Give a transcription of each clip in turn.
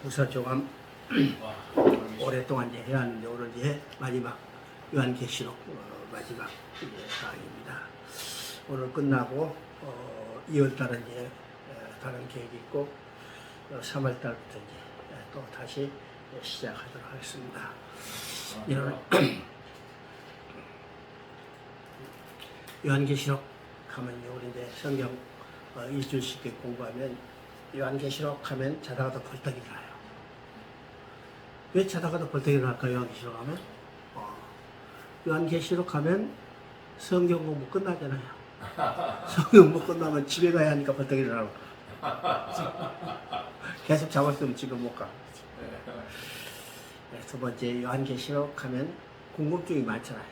부사조감 오랫동안 이제 해왔는데 오늘 이제 마지막 요한계시록 마지막 강의입니다. 오늘 끝나고 2월달은 이제 다른 계획이 있고 3월달부터 이제 또 다시 시작하도록 하겠습니다. 이런 요한계시록 하면요, 우리 이제 성경 일주일씩 공부하면 요한계시록 하면 자다가도 벌떡 일어나요. 왜 자다가도 벌떡 일어날까요? 요한계시록 하면? 요한계시록 하면 성경 공부 끝나잖아요. 성경 공부 끝나면 집에 가야 하니까 벌떡 일어나고 계속 잡았으면 집에 못 가. 두 번째, 요한계시록 하면 궁금증이 많잖아요.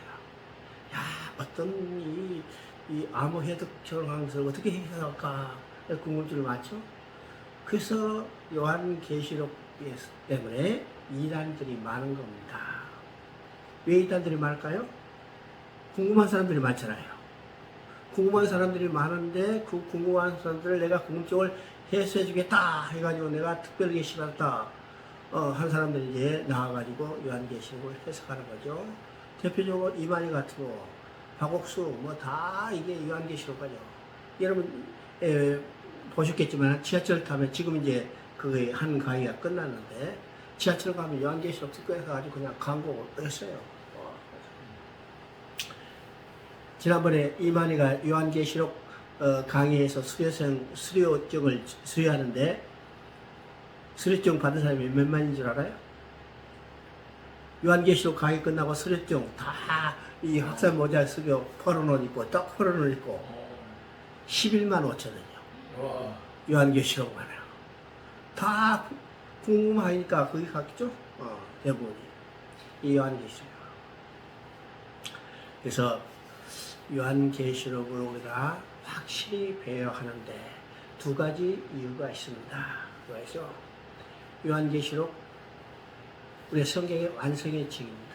야, 어떤 이 암호해석 결항서를 어떻게 해석할까 궁금증이 많죠. 그래서 요한계시록 때문에 이단들이 많은 겁니다. 왜 이단들이 많을까요? 궁금한 사람들이 많잖아요. 궁금한 사람들이 많은데 그 궁금한 사람들을 내가 궁금증을 해소해 주겠다 해가지고 내가 특별 계시받았다 한 사람들이 이제 나와가지고 요한계시록을 해석하는 거죠. 대표적으로 이만희 같은 거, 박옥수 뭐 다 이게 요한계시록이죠. 여러분 보셨겠지만 지하철 타면 지금 이제 그 한 강의가 끝났는데 지하철 가면 요한계시록 듣고 해가지고 그냥 광고를 했어요. 지난번에 이만희가 요한계시록 강의에서 수료증을 수료하는데 수료증 받은 사람이 몇만인 줄 알아요? 요한계시록 강의 끝나고 수료증 다 이 학사 모자 쓰고 포로는 있고 딱 포로는 있고 11만 5천원이요. 요한계시록만 해요. 다 궁금하니까 거기 갔겠죠? 대부분이 이 요한계시록. 그래서 요한계시록을 우리가 확실히 배워야 하는데 두 가지 이유가 있습니다. 그래서 요한계시록 우리 성경의 완성의 징입니다.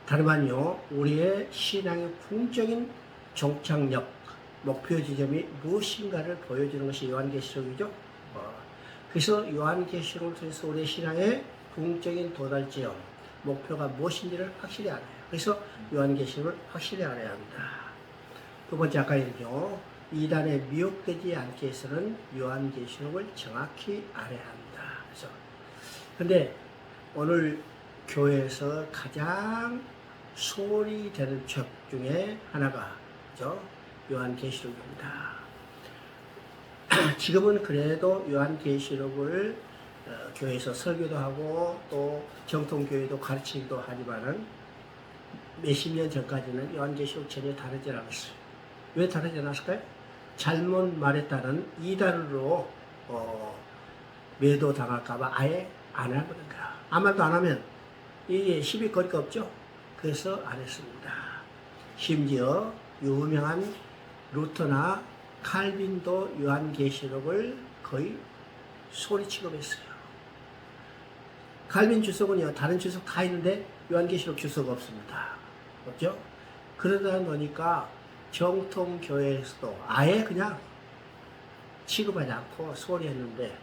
다름 아니요, 우리의 신앙의 궁극적인 종착역, 목표 지점이 무엇인가를 보여주는 것이 요한계시록이죠. 그래서 요한계시록을 통해서 우리의 신앙의 궁극적인 도달지점, 목표가 무엇인지를 확실히 알아요. 그래서 요한계시록을 확실히 알아야 합니다. 두 번째, 아까 얘기했죠. 이단에 미혹되지 않기 위해서는 요한계시록을 정확히 알아야 합니다. 그래서 근데 오늘 교회에서 가장 소홀히 되는 책 중에 하나가 그죠? 요한계시록입니다. 지금은 그래도 요한계시록을 교회에서 설교도 하고 또 정통교회도 가르치기도 하지만은 몇십 년 전까지는 요한계시록 전혀 다르지 않았어요. 왜 다르지 않았을까요? 잘못 말했다는 이단으로 매도당할까봐 아예 안 해버린다. 아무 말도 안 하면 이게 시비거리가 없죠. 그래서 안 했습니다. 심지어 유명한 루터나 칼빈도 요한계시록을 거의 소리 취급했어요. 칼빈 주석은요, 다른 주석 다 있는데 요한계시록 주석 없습니다. 없죠? 그러다 보니까 정통교회에서도 아예 그냥 취급하지 않고 소리했는데,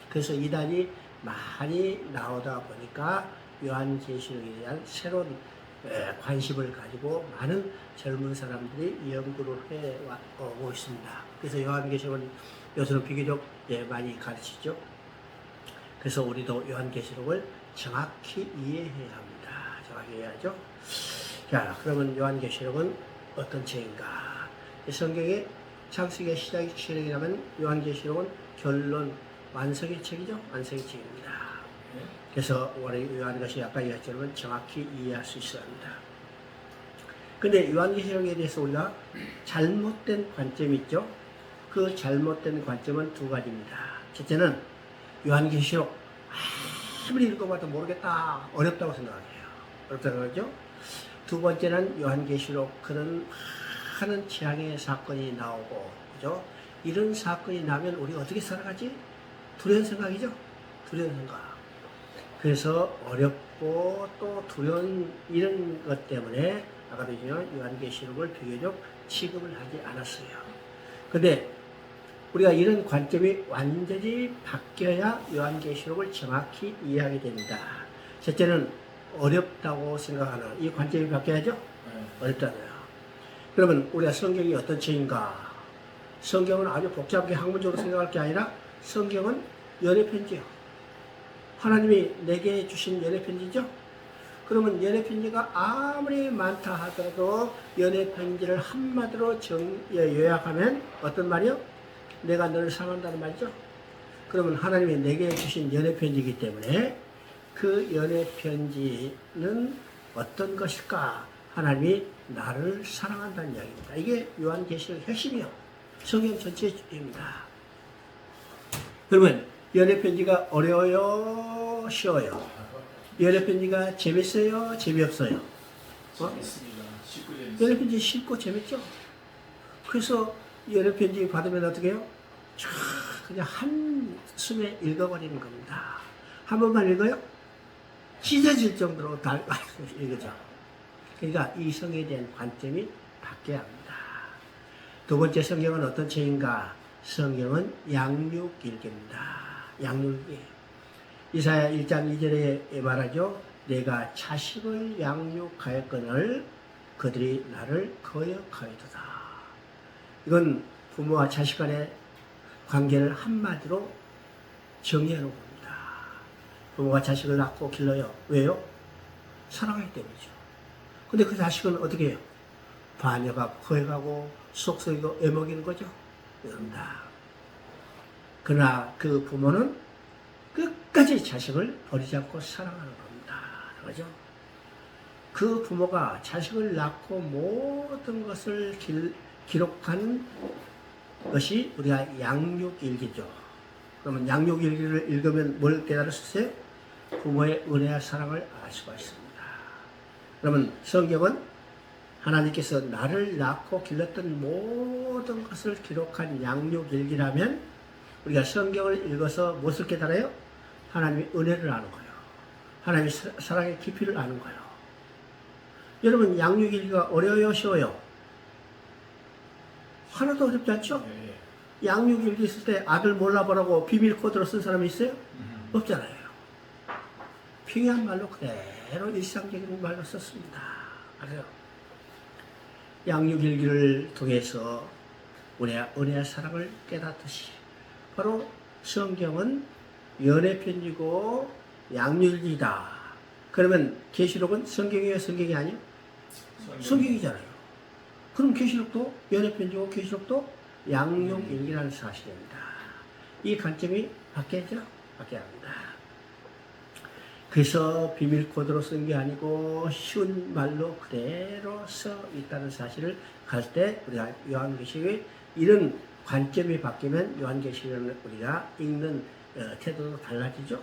그래서 이단이 많이 나오다 보니까 요한계시록에 대한 새로운 관심을 가지고 많은 젊은 사람들이 연구를 해오고 있습니다. 그래서 요한계시록은 요새는 비교적 많이 가르치죠. 그래서 우리도 요한계시록을 정확히 이해해야 합니다. 정확히 이해하죠. 자, 그러면 요한계시록은 어떤 책인가? 성경의 창세기의 시작이 책이라면 요한계시록은 결론 완성의 책이죠. 완성의 책입니다. 그래서 우리 요한계시록 아까 얘기했지만 정확히 이해할 수 있어야 합니다. 근데 요한계시록에 대해서 우리가 잘못된 관점이 있죠. 그 잘못된 관점은 두 가지입니다. 첫째는 요한계시록 아무리 읽어봐도 모르겠다, 어렵다고 생각해요. 어렵다고 하죠. 두 번째는 요한계시록 그런 많은 재앙의 사건이 나오고, 그죠? 이런 사건이 나면 우리가 어떻게 살아가지? 두려운 생각이죠. 두려운 생각. 그래서 어렵고 또 두려운 이런 것 때문에 아까도 얘기했지만 요한계시록을 비교적 취급을 하지 않았어요. 근데 우리가 이런 관점이 완전히 바뀌어야 요한계시록을 정확히 이해하게 됩니다. 첫째는 어렵다고 생각하는 이 관점이 바뀌어야죠? 어렵잖아요. 그러면 우리가 성경이 어떤 책인가? 성경은 아주 복잡하게 학문적으로 생각할 게 아니라 성경은 연애편지요. 하나님이 내게 주신 연애편지죠? 그러면 연애편지가 아무리 많다 하더라도 연애편지를 한마디로 요약하면 어떤 말이요? 내가 너를 사랑한다는 말이죠? 그러면 하나님이 내게 주신 연애편지이기 때문에 그 연애편지는 어떤 것일까? 하나님이 나를 사랑한다는 이야기입니다. 이게 요한계시록의 핵심이요. 성경 전체의 주입니다. 그러면 연애편지가 어려워요? 쉬워요? 연애편지가 재밌어요? 재미없어요? 재밌습니다. 쉽고 재밌어요. 연애편지 쉽고 재밌죠? 그래서 연애편지 받으면 어떻게 해요? 쫙 그냥 한숨에 읽어버리는 겁니다. 한 번만 읽어요? 찢어질 정도로 다 읽어죠. 그러니까 이 성에 대한 관점이 바뀌어야 합니다. 두 번째, 성경은 어떤 책인가? 성경은 양육일기입니다. 양육일기. 이사야 1장 2절에 말하죠. 내가 자식을 양육하였거늘 그들이 나를 거역하였도다. 이건 부모와 자식 간의 관계를 한마디로 정의하는 겁니다. 부모가 자식을 낳고 길러요. 왜요? 사랑하기 때문이죠. 근데 그 자식은 어떻게 해요? 반여가 거역하고 속썩이고 애먹이는 거죠. 이럽니다. 그러나 그 부모는 끝까지 자식을 버리지 않고 사랑하는 겁니다. 그죠? 그 부모가 자식을 낳고 모든 것을 기록한 것이 우리가 양육일기죠. 그러면 양육일기를 읽으면 뭘 깨달을 수 있어요? 부모의 은혜와 사랑을 알 수가 있습니다. 그러면 성경은 하나님께서 나를 낳고 길렀던 모든 것을 기록한 양육일기라면 우리가 성경을 읽어서 무엇을 깨달아요? 하나님의 은혜를 아는 거예요. 하나님의 사랑의 깊이를 아는 거예요. 여러분, 양육일기가 어려워요? 쉬워요? 하나도 어렵지 않죠? 양육일기 있을 때 아들 몰라보라고 비밀 코드로 쓴 사람이 있어요? 없잖아요. 평이한 말로 그대로 일상적인 말로 썼습니다. 알아요? 양육일기를 통해서 우리의 은혜와 사랑을 깨닫듯이 바로 성경은 연애편지고 양육일기다. 그러면 계시록은 성경이에요? 성경이 아니에요? 성경이잖아요. 그럼 계시록도 연애편지고 계시록도 양육일기라는 사실입니다. 이 관점이 바뀌어야죠? 바뀌어야 합니다. 그래서 비밀 코드로 쓴 게 아니고 쉬운 말로 그대로 써 있다는 사실을 갈 때 우리가 요한계시록의 이런 관점이 바뀌면 요한계시록을 우리가 읽는 태도도 달라지죠.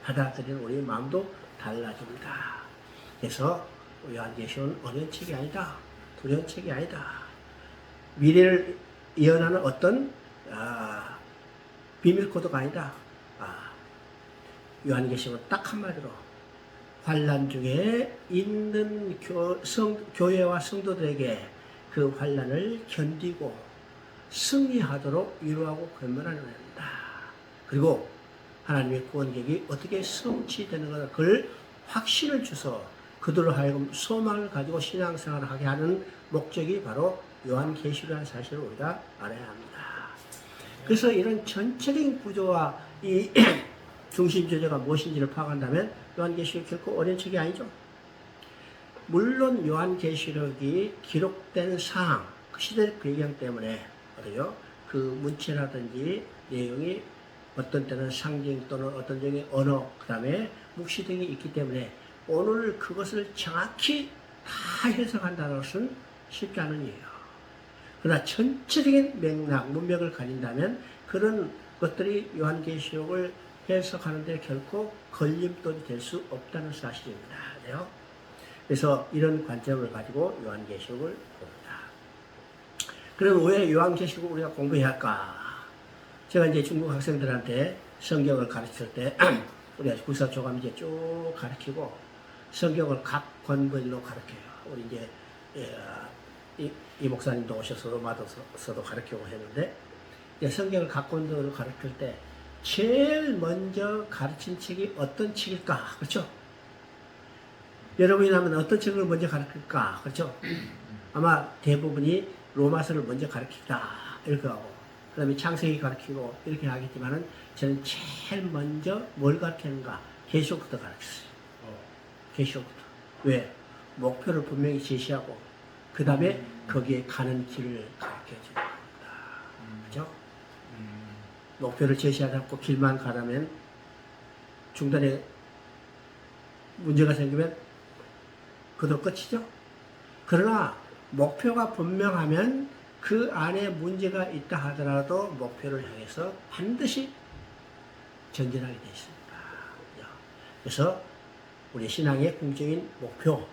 받아들이는 우리의 마음도 달라집니다. 그래서 요한계시록은 어려운 책이 아니다. 두려운 책이 아니다. 미래를 예언하는 어떤 비밀 코드가 아니다. 요한계시록은 딱 한마디로 환난 중에 있는 교회와 성도들에게 그 환난을 견디고 승리하도록 위로하고 권면하는 겁니다. 그리고 하나님의 구원계획이 어떻게 성취되는 것을 그걸 확신을 주서 그들로 하여금 소망을 가지고 신앙생활을 하게 하는 목적이 바로 요한계시록이라는 사실을 우리가 알아야 합니다. 그래서 이런 전체적인 구조와 이 중심 주제가 무엇인지를 파악한다면 요한계시록이 결코 어려운 책이 아니죠. 물론 요한계시록이 기록된 상황, 그 시대 배경 때문에 그 문체라든지 내용이 어떤 때는 상징 또는 어떤 종의 언어, 그 다음에 묵시 등이 있기 때문에 오늘 그것을 정확히 다 해석한다는 것은 쉽지 않은 일이에요. 그러나 전체적인 맥락, 문맥을 가진다면 그런 것들이 요한계시록을 해석하는데 결코 걸림돌이 될 수 없다는 사실입니다. 그래서 이런 관점을 가지고 요한계시록을 봅니다. 그럼 왜 요한계시록을 우리가 공부해야 할까? 제가 이제 중국 학생들한테 성경을 가르칠 때 우리가 구사조감 이제 쭉 가르치고 성경을 각 권별로 가르쳐요. 우리 이제 이 목사님도 오셔서 로마서도 가르치고 했는데 이제 성경을 각본적으로 가르칠 때 제일 먼저 가르친 책이 어떤 책일까? 그렇죠? 여러분이라면 어떤 책을 먼저 가르칠까? 그렇죠? 아마 대부분이 로마서를 먼저 가르치다 이렇게 하고 그 다음에 창세기 가르치고 이렇게 하겠지만은 저는 제일 먼저 뭘 가르치는가? 계시록부터 가르쳤어요. 계시록부터. 왜? 목표를 분명히 제시하고 그 다음에 거기에 가는 길을 가르쳐주는 겁니다. 그렇죠? 목표를 제시하지 않고 길만 가라면 중간에 문제가 생기면 그도 끝이죠. 그러나 목표가 분명하면 그 안에 문제가 있다 하더라도 목표를 향해서 반드시 전진하게 되어 있습니다. 그래서 우리 신앙의 궁극적인 목표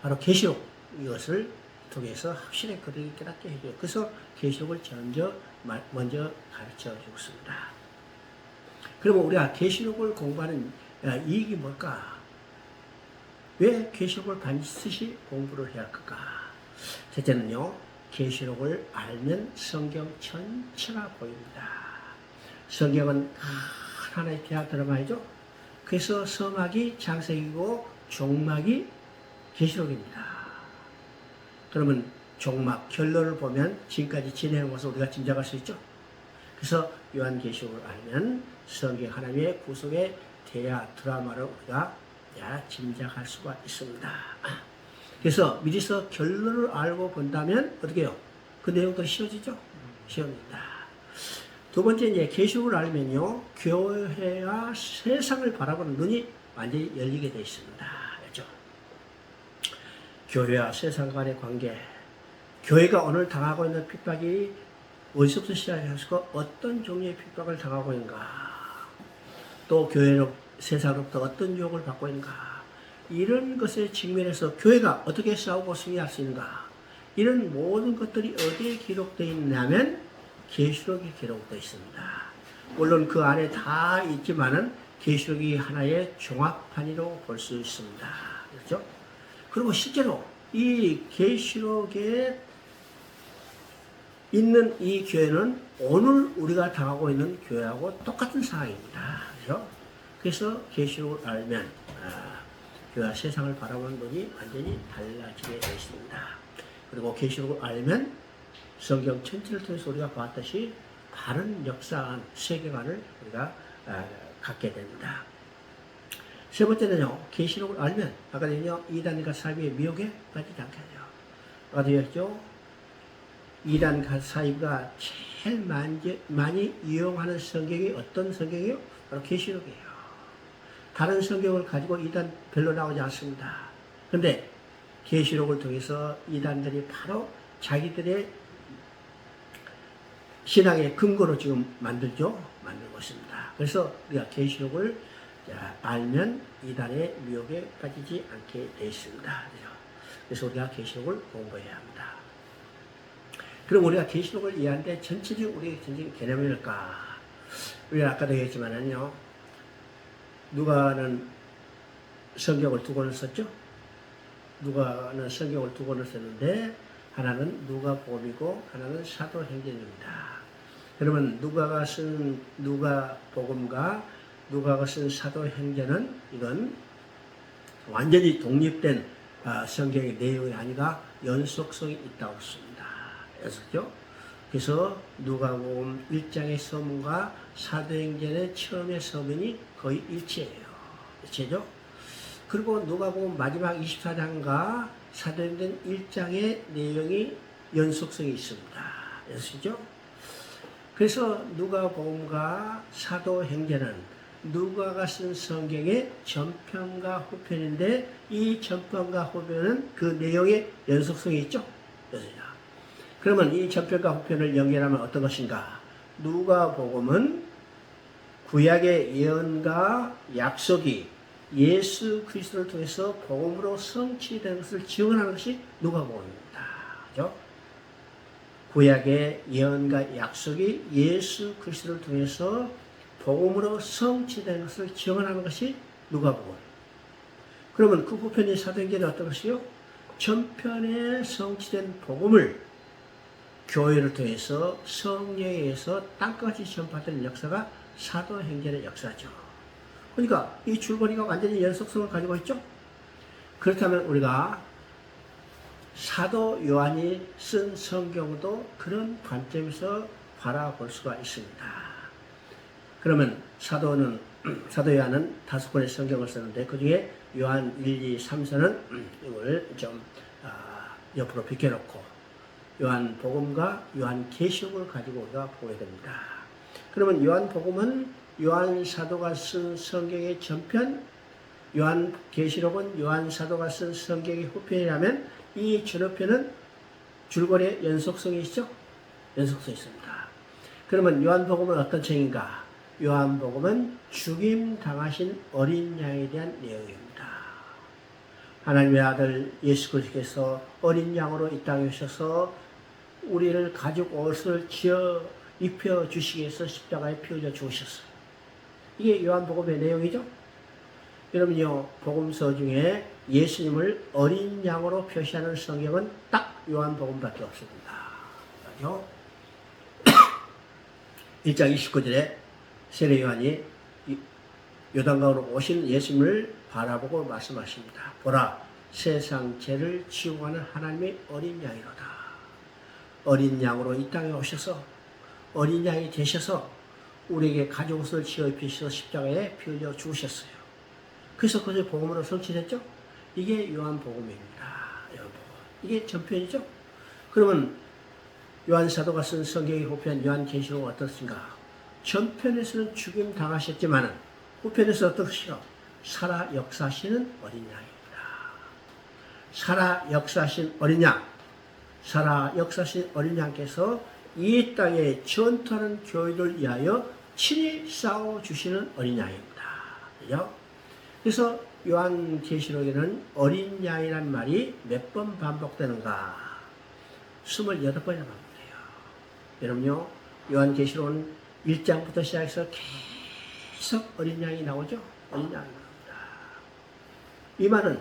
바로 계시록 이것을 통해서 확실히 그들이 깨닫게 해줘요. 그래서 계시록을 먼저 가르쳐 주고 있습니다. 그러면 우리가 계시록을 공부하는 이익이 뭘까? 왜 계시록을 반드시 공부를 해야 할까? 첫째는요, 계시록을 알면 성경 전체가 보입니다. 성경은 하나의 대화 드라마이죠. 그래서 서막이 창세기고 종막이 계시록입니다. 그러면 종막 결론을 보면 지금까지 진행한 것을 우리가 짐작할 수 있죠. 그래서 요한계시록을 알면 성경 하나님의 구속의 대화 드라마를 우리가 짐작할 수가 있습니다. 그래서 미리서 결론을 알고 본다면 어떻게 해요? 그 내용들이 쉬워지죠? 쉬웁니다. 두 번째 이제 계시록을 알면요, 교회와 세상을 바라보는 눈이 완전히 열리게 되어 있습니다. 그렇죠? 교회와 세상 간의 관계, 교회가 오늘 당하고 있는 핍박이 어디서부터 시작해서 어떤 종류의 핍박을 당하고 있는가, 또 교회로 세상으로부터 어떤 유혹을 받고 있는가, 이런 것에 직면해서 교회가 어떻게 싸우고 승리할 수 있는가, 이런 모든 것들이 어디에 기록되어 있냐면 계시록에 기록되어 있습니다. 물론 그 안에 다 있지만은 계시록이 하나의 종합판이라고 볼 수 있습니다. 그렇죠? 그리고 실제로 이 계시록에 있는 이 교회는 오늘 우리가 당하고 있는 교회하고 똑같은 상황입니다. 그렇죠? 그래서 계시록을 알면 교회와 세상을 바라보는 눈이 완전히 달라지게 되어 있습니다. 그리고 계시록을 알면 성경 전체를 통해서 우리가 봤듯이 바른 역사관, 세계관을 우리가 갖게 됩니다. 세 번째는요, 계시록을 알면 아까 전에요, 이단과 사이비의 미혹에 빠지지 않게 해요. 아까도 얘기했죠. 이단과 사이비가 제일 많이 이용하는 성경이 어떤 성경이요? 바로 계시록이에요. 다른 성경을 가지고 이단 별로 나오지 않습니다. 그런데 계시록을 통해서 이단들이 바로 자기들의 신앙의 근거로 지금 만들고 있습니다. 그래서 우리가 계시록을 알면 이단의 미혹에 빠지지 않게 되어 있습니다. 그래서 우리가 계시록을 공부해야 합니다. 그럼 우리가 계시록을 이해하는데 전체적인 우리의 개념이 뭘까? 우리가 아까도 얘기했지만은요, 누가는 성경을 두 권을 썼죠? 누가는 성경을 두 권을 썼는데 하나는 누가복음이고 하나는 사도행전입니다. 그러면 누가가 쓴 누가복음과 누가가 쓴 사도행전은 이건 완전히 독립된 성경의 내용이 아니라 연속성이 있다고 했습니다. 그렇죠? 그래서 누가복음 1장의 서문과 사도행전의 처음의 서문이 거의 일치해요. 일치죠? 그리고 누가복음 마지막 24장과 사도행전 1장의 내용이 연속성이 있습니다. 그렇죠? 그래서 누가복음과 사도행전은 누가가 쓴 성경의 전편과 후편인데 이 전편과 후편은 그 내용의 연속성이 있죠? 그러면 이 전편과 후편을 연결하면 어떤 것인가? 누가복음은 구약의 예언과 약속이 예수 그리스도를 통해서 복음으로 성취된 것을 증언하는 것이 누가복음입니다. 그렇죠? 구약의 예언과 약속이 예수 그리스도를 통해서 복음으로 성취된 것을 증언하는 것이 누가복음. 그러면 그 후편의 사도행전은 어떤 것이요? 전편에 성취된 복음을 교회를 통해서 성령에 의해서 땅까지 전파되는 역사가 사도행전의 역사죠. 그러니까 이 줄거리가 완전히 연속성을 가지고 있죠. 그렇다면 우리가 사도 요한이 쓴 성경도 그런 관점에서 바라볼 수가 있습니다. 그러면 사도 요한은 5권의 성경을 썼는데 그 중에 요한 1, 2, 3서는 이걸 좀 옆으로 비켜놓고 요한복음과 요한계시록을 가지고 우리가 보게 됩니다. 그러면 요한복음은 요한 사도가 쓴 성경의 전편, 요한계시록은 요한 사도가 쓴 성경의 후편이라면 이 전후편은 줄거리의 연속성이 있죠? 연속성이 있습니다. 그러면 요한복음은 어떤 책인가? 요한복음은 죽임 당하신 어린 양에 대한 내용입니다. 하나님의 아들 예수 그리스도께서 어린 양으로 이 땅에 오셔서 우리를 가죽 옷을 입혀 주시기 위해서 십자가에 피어져 죽으셨어요. 이게 요한복음의 내용이죠. 여러분요, 복음서 중에 예수님을 어린 양으로 표시하는 성경은 딱 요한복음밖에 없습니다. 맞죠? 1장 29절에 세례 요한이 요단강으로 오신 예수님을 바라보고 말씀하십니다. 보라, 세상 죄를 지우고 가는 하나님의 어린 양이로다. 어린 양으로 이 땅에 오셔서 어린 양이 되셔서 우리에게 가죽옷을 지어 입히셔서 십자가에 피 흘려 죽으셨어요. 그래서 그것이 복음으로 성취됐죠. 이게 요한복음입니다. 요한복음. 이게 전편이죠. 그러면 요한 사도가 쓴 성경의 후편 요한계시록은 어떻습니까? 전편에서는 죽임 당하셨지만은 후편에서 어떻습니까? 살아 역사하시는 어린 양입니다. 살아 역사하신 어린 양, 살아 역사하신 어린 양께서 이 땅에 전투하는 교회를 위하여 친히 싸워주시는 어린 양입니다. 그죠? 그래서 요한계시록에는 어린 양이라는 말이 몇 번 반복되는가? 28번이나 반복돼요. 여러분요, 요한계시록은 1장부터 시작해서 계속 어린 양이 나오죠? 어린 양이 나옵니다. 이 말은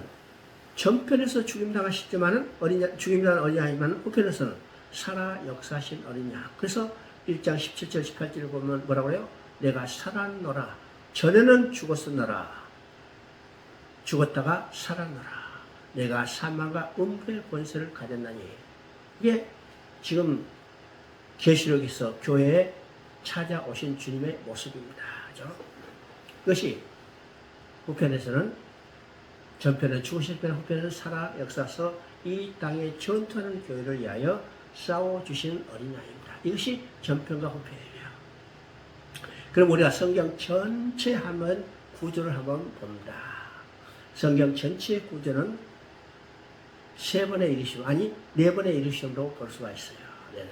전편에서 죽임당하셨지만은 죽임당한 어린 양이지만 후편에서는 살아 역사하신 어린 양. 그래서 1장 17절 18절을 보면 뭐라고 해요? 내가 살았노라. 전에는 죽었었노라. 죽었다가 살았노라. 내가 사망과 음부의 권세를 가졌나니. 이게 지금 계시록에서 교회에 찾아오신 주님의 모습입니다. 그죠? 그것이 후편에서는 전편은 죽으실 편, 후편은 살아 역사서 이 땅에 전투하는 교회를 위하여 싸워주시는 어린 양입니다. 이것이 전편과 후편이에요. 그럼 우리가 성경 전체 한번 구조를 한번 봅니다. 성경 전체의 구조는 3번의 이루심, 아니 4번의 이루심으로 볼 수가 있어요. 네.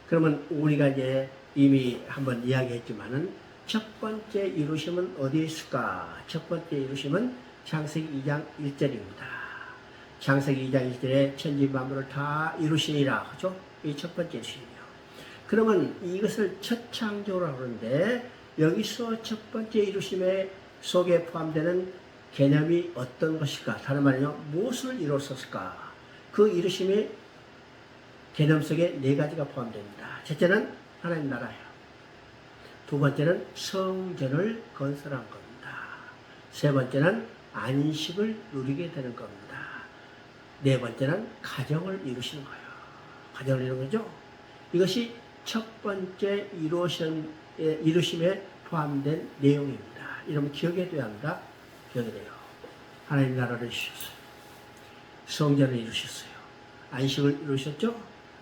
그러면 우리가 이제 이미 한번 이야기했지만은 첫 번째 이루심은 어디에 있을까? 첫 번째 이루심은 창세기 2장 1절입니다. 창세기 2장 1절에 천지 만물을 다 이루시니라. 그죠? 이 첫 번째 이루심이요. 그러면 이것을 첫 창조라고 하는데 여기서 첫 번째 이루심의 속에 포함되는 개념이 어떤 것일까? 다른 말이요, 무엇을 이뤘었을까? 그 이루심의 개념 속에 4가지가 포함됩니다. 첫째는 하나님 나라예요. 두 번째는 성전을 건설한 겁니다. 세 번째는 안식을 누리게 되는 겁니다. 네 번째는 가정을 이루시는 거예요. 가정을 이루는 거죠. 이것이 첫 번째 이루심에 포함된 내용입니다. 이러면 기억해 둬야 합니다. 기억해 돼요. 하나님 나라를 이루셨어요. 성전을 이루셨어요. 안식을 이루셨죠.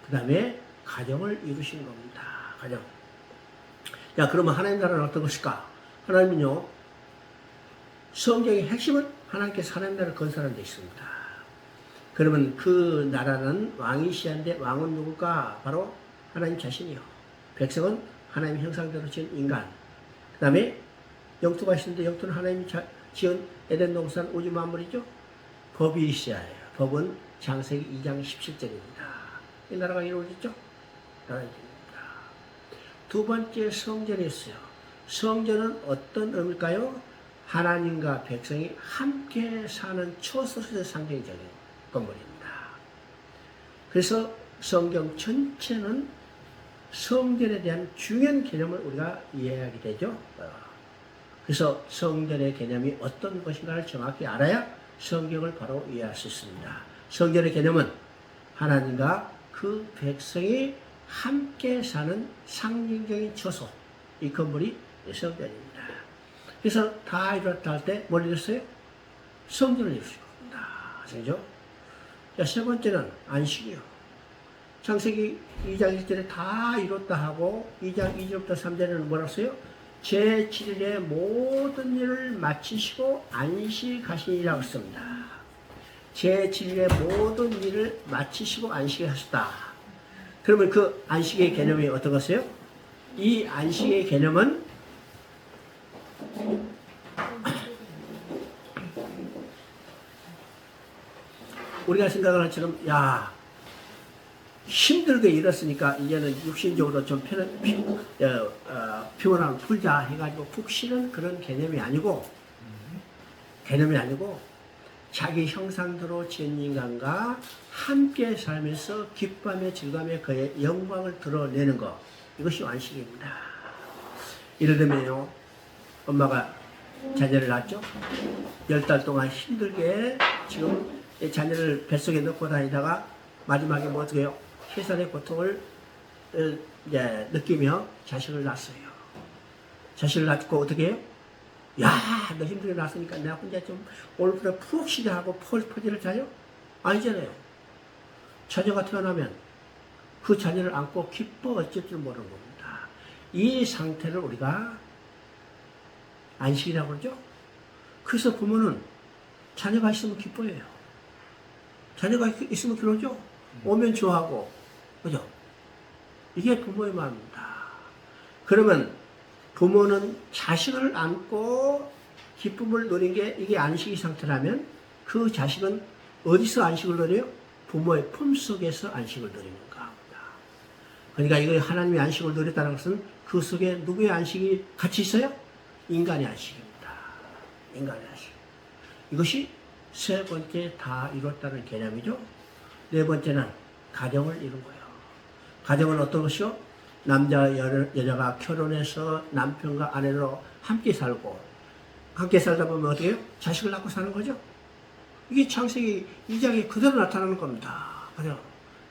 그 다음에 가정을 이루신 겁니다. 가정. 야, 그러면 하나님 나라는 어떤 것일까? 하나님은요, 성경의 핵심은 하나님께서 하나님 나라를 건설하는 데 있습니다. 그러면 그 나라는 왕이 시한데 왕은 누굴까? 바로 하나님 자신이요. 백성은 하나님 형상대로 지은 인간. 그 다음에 영토가 있는데 영토는 하나님이 지은 에덴 동산 우주 만물이죠. 법이 있어야 해요. 법은 창세기 2장 17절입니다. 이 나라가 이루어졌죠? 나라가 이루어집니다. 두 번째 성전이 있어요. 성전은 어떤 의미일까요? 하나님과 백성이 함께 사는 초소수의 상징적인 건물입니다. 그래서 성경 전체는 성전에 대한 중요한 개념을 우리가 이해하게 되죠. 그래서 성전의 개념이 어떤 것인가를 정확히 알아야 성경을 바로 이해할 수 있습니다. 성전의 개념은 하나님과 그 백성이 함께 사는 상징적인 처소, 이 건물이 성전입니다. 그래서 다 이뤘다 할 때 뭘 이뤘어요? 성전을 이루실 겁니다. 아시죠? 자, 세 번째는 안식이요. 창세기 2장 1절에 다 이뤘다 하고 2장 2절부터 3절에는 뭐라고 써요? 제7일에 모든 일을 마치시고 안식하시니라고 씁니다. 제7일에 모든 일을 마치시고 안식하셨다. 그러면 그 안식의 개념이 어떤 것이에요? 이 안식의 개념은 우리가 생각하는 것처럼 야 힘들게 일했으니까 이제는 육신적으로 좀 피곤함을 풀자 해가지고 푹 쉬는 그런 개념이 아니고 자기 형상대로 지은 인간과 함께 살면서 기쁨의 즐거움의 그의 영광을 드러내는 것, 이것이 안식입니다. 예를 들면요, 엄마가 자녀를 낳았죠. 10달 동안 힘들게 지금 자녀를 뱃속에 넣고 다니다가 마지막에 뭐 어떻게 해요? 해산의 고통을 느끼며 자식을 낳았어요. 자식을 낳고 어떻게 해요? 야, 너 힘들게 낳았으니까 내가 혼자 좀 오늘부터 푹 쉬자 하고 퍼즐을 자요? 아니잖아요. 자녀가 태어나면 그 자녀를 안고 기뻐 어쩔 줄 모르는 겁니다. 이 상태를 우리가 안식이라고 그러죠. 그래서 부모는 자녀가 있으면 기뻐해요. 자녀가 있으면 그러죠. 오면 좋아하고, 그죠? 이게 부모의 마음입니다. 그러면 부모는 자식을 안고 기쁨을 누린 게 이게 안식의 상태라면 그 자식은 어디서 안식을 누려요? 부모의 품속에서 안식을 누리는 겁니다. 그러니까 이거 하나님의 안식을 누렸다는 것은 그 속에 누구의 안식이 같이 있어요? 인간의 안식입니다. 인간의 안식. 이것이 세 번째 다 이뤘다는 개념이죠. 네 번째는 가정을 이룬 거예요. 가정은 어떤 것이요? 남자 여자가 결혼해서 남편과 아내로 함께 살고 함께 살다 보면 어떻게 해요? 자식을 낳고 사는 거죠. 이게 창세기 2장에 그대로 나타나는 겁니다. 그죠?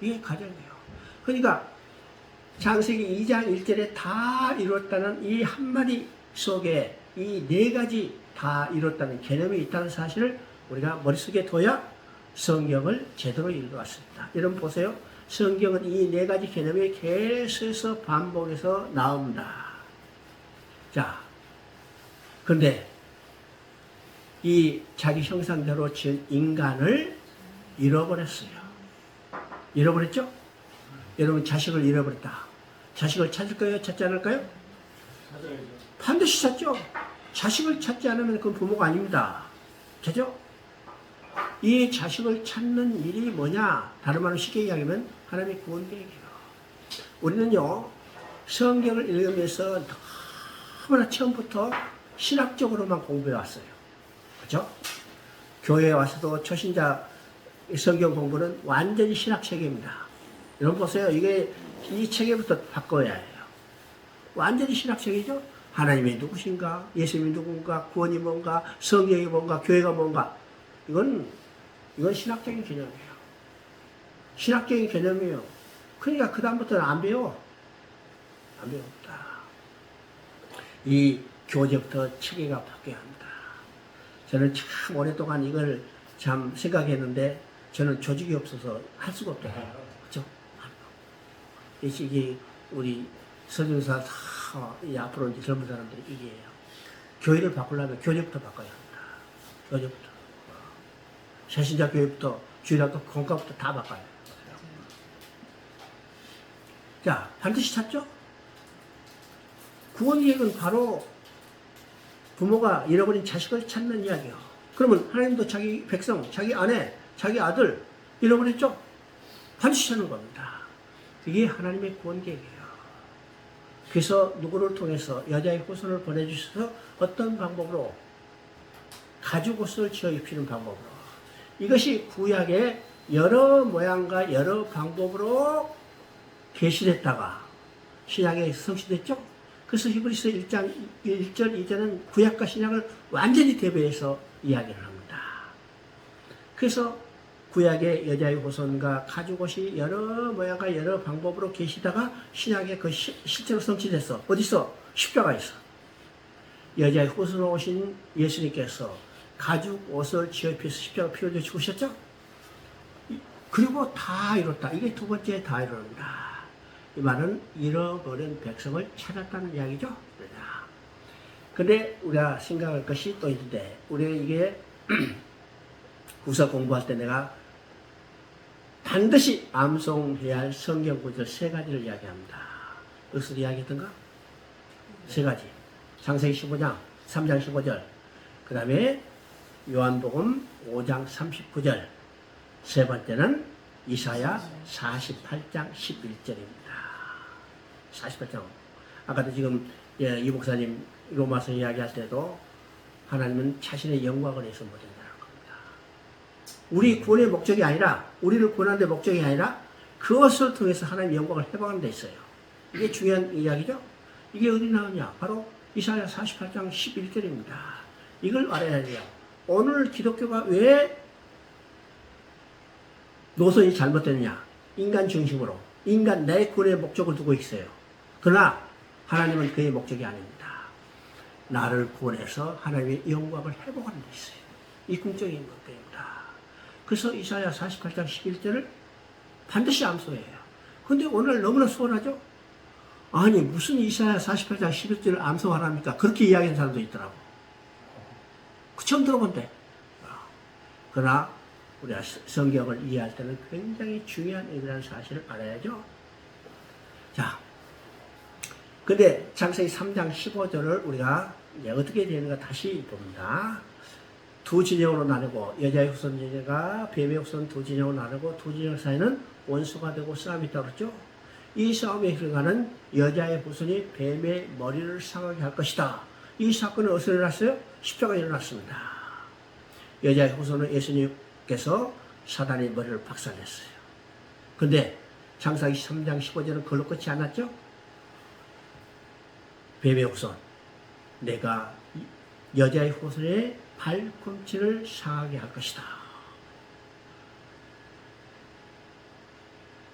이게 가정이에요. 그러니까 창세기 2장 1절에 다 이뤘다는 이 한마디 속에 이 네 가지 다 이뤘다는 개념이 있다는 사실을 우리가 머릿속에 둬야 성경을 제대로 읽어왔습니다. 여러분 보세요. 성경은 이 네 가지 개념이 계속해서 반복해서 나옵니다. 자, 그런데 이 자기 형상대로 지은 인간을 잃어버렸어요. 잃어버렸죠? 여러분 자식을 잃어버렸다. 자식을 찾을까요? 찾지 않을까요? 찾아야죠. 반드시 찾죠. 자식을 찾지 않으면 그건 부모가 아닙니다. 그죠? 이 자식을 찾는 일이 뭐냐? 다른 말로 쉽게 이야기하면 하나님의 구원 계획이에요. 우리는요, 성경을 읽으면서 너무나 처음부터 신학적으로만 공부해 왔어요. 그죠? 교회에 와서도 초신자 성경 공부는 완전히 신학 체계입니다. 여러분 보세요. 이게 이 체계부터 바꿔야 해요. 완전히 신학 체계죠? 하나님이 누구신가? 예수님이 누군가? 구원이 뭔가? 성경이 뭔가? 교회가 뭔가? 이건 신학적인 개념이에요. 신학적인 개념이에요. 그러니까 그다음부터는 안 배워. 안 배웁니다. 이 교재부터 체계가 바뀌어야 합니다. 저는 참 오랫동안 이걸 참 생각했는데 저는 조직이 없어서 할 수가 없더라고요. 그렇죠? 이게 우리 서준사 이 앞으로 이제 젊은 사람들이 이게요. 교회를 바꾸려면 교재부터 바꿔야 합니다. 교재부터. 새신자 교회부터 주일학교 공과부터 다 바꿔야 해요. 자, 반드시 찾죠? 구원 계획은 바로 부모가 잃어버린 자식을 찾는 이야기예요. 그러면 하나님도 자기 백성, 자기 아내, 자기 아들 잃어버렸죠? 반드시 찾는 겁니다. 이게 하나님의 구원 계획이에요. 그래서 누구를 통해서 여자의 후손을 보내주셔서 어떤 방법으로 가죽 옷을 지어 입히는 방법으로 이것이 구약의 여러 모양과 여러 방법으로 계시됐다가 신약에 성취됐죠. 그래서 히브리서 1장 1절 2절은 구약과 신약을 완전히 대비해서 이야기를 합니다. 그래서 구약의 여자의 후손과 가죽옷이 여러 모양과 여러 방법으로 계시다가 신약에 그 실제로 성취됐어. 어디서? 십자가에서. 여자의 후손으로 오신 예수님께서 가죽옷을 지어 입혀서 십자가 피 흘려 죽으셨죠? 그리고 다 이뤘다. 이게 두 번째 다 이뤘다. 이 말은 잃어버린 백성을 찾았다는 이야기죠. 근데 우리가 생각할 것이 또 있는데, 우리가 이게 구사 공부할 때 내가 반드시 암송해야 할 성경 구절 세 가지를 이야기합니다. 무슨 이야기했던가? 세 가지. 창세기 15장 3장 15절, 그 다음에 요한복음 5장 39절, 세 번째는 이사야 48장 11절입니다. 48장. 아까도 지금 이 목사님 로마서 이야기할 때도 하나님은 자신의 영광을 위해서 모든다는 겁니다. 우리 구원의 목적이 아니라, 우리를 구원하는 데 목적이 아니라 그것을 통해서 하나님의 영광을 회복하는 데 있어요. 이게 중요한 이야기죠. 이게 어디 나오냐? 바로 이사야 48장 11절입니다. 이걸 알아야 돼요. 오늘 기독교가 왜 노선이 잘못됐느냐? 인간 중심으로, 인간 내 구원의 목적을 두고 있어요. 그러나 하나님은 그의 목적이 아닙니다. 나를 구원해서 하나님의 영광을 회복하는 데 있어요. 이 궁극적인 목적입니다. 그래서 이사야 48장 11절을 반드시 암송해요. 근데 오늘 너무나 소원하죠? 아니 무슨 이사야 48장 11절을 암송하랍니까? 그렇게 이야기하는 사람도 있더라고. 처음 들어본대. 그러나 우리가 성경을 이해할 때는 굉장히 중요한 의미라는 사실을 알아야죠. 자, 근데 창세기 3장 15절을 우리가 어떻게 되는가 다시 봅니다. 두 진영으로 나누고, 여자의 후손 진영과 뱀의 후손 두 진영으로 나누고, 두 진영 사이는 원수가 되고 싸움이 있다고 그랬죠. 이 싸움에 들어가는 여자의 후손이 뱀의 머리를 상하게 할 것이다. 이 사건은 어디서 일어났어요? 십자가에 일어났습니다. 여자의 후손은 예수님께서 사단의 머리를 박살냈어요. 근데 창세기 3장 15절은 그걸로 끝이 안 났죠? 뱀의 후손, 내가 여자의 후손의 발꿈치를 상하게 할 것이다.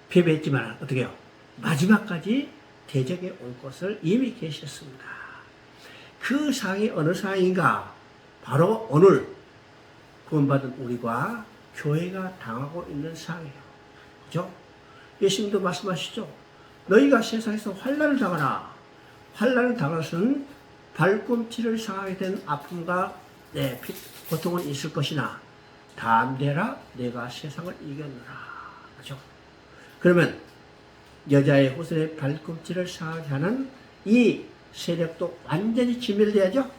패배했지만 어떻게 해요? 마지막까지 대적에 올 것을 이미 계셨습니다. 그 상이 어느 상인가? 바로 오늘 구원받은 우리가 교회가 당하고 있는 상이에요. 그죠? 예수님도 말씀하시죠. 너희가 세상에서 환난을 당하라. 환난을 당할 것은 발꿈치를 상하게 된 아픔과 고통은 있을 것이나 담대라, 내가 세상을 이겼노라. 그죠? 그러면 여자의 후손의 발꿈치를 상하게 하는 이 세력도 완전히 진멸돼야죠.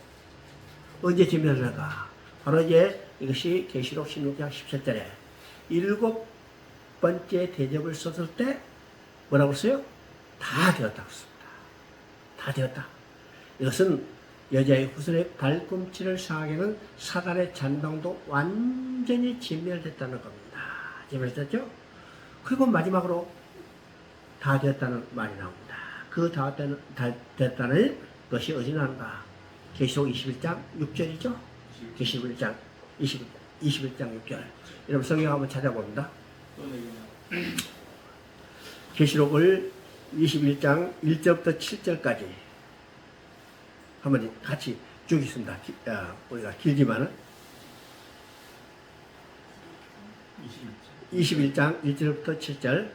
언제 진멸될까? 바로 이제 이것이 계시록 16장 17절에 일곱 번째 대접을 썼을 때 뭐라고 했어요? 다 되었다고 했습니다. 다 되었다. 이것은 여자의 후손의 발꿈치를 상하게 하는 사단의 잔당도 완전히 진멸됐다는 겁니다. 진멸됐죠? 그리고 마지막으로 다 되었다는 말이 나옵니다. 그 다 되었다는 것이 어디 나는가? 계시록 21장 6절이죠? 계시록 21장 6절. 여러분 성경 한번 찾아봅니다. 계시록을 21장 1절부터 7절까지 한번 같이 쭉 있습니다. 우리가 길지만은 21장 1절부터 7절.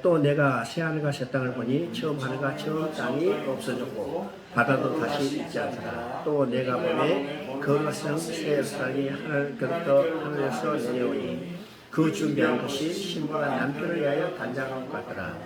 또 내가 새 하늘과 새 땅을 보니 처음 하늘과 처음 땅이 없어졌고 바다도 다시 있지 않더라. 또 내가 보니 거룩한 새 땅이 하늘로부터 하늘에서 내려오니 그 준비한 것이 신부가 남편을 위하여 단장한 것 같더라.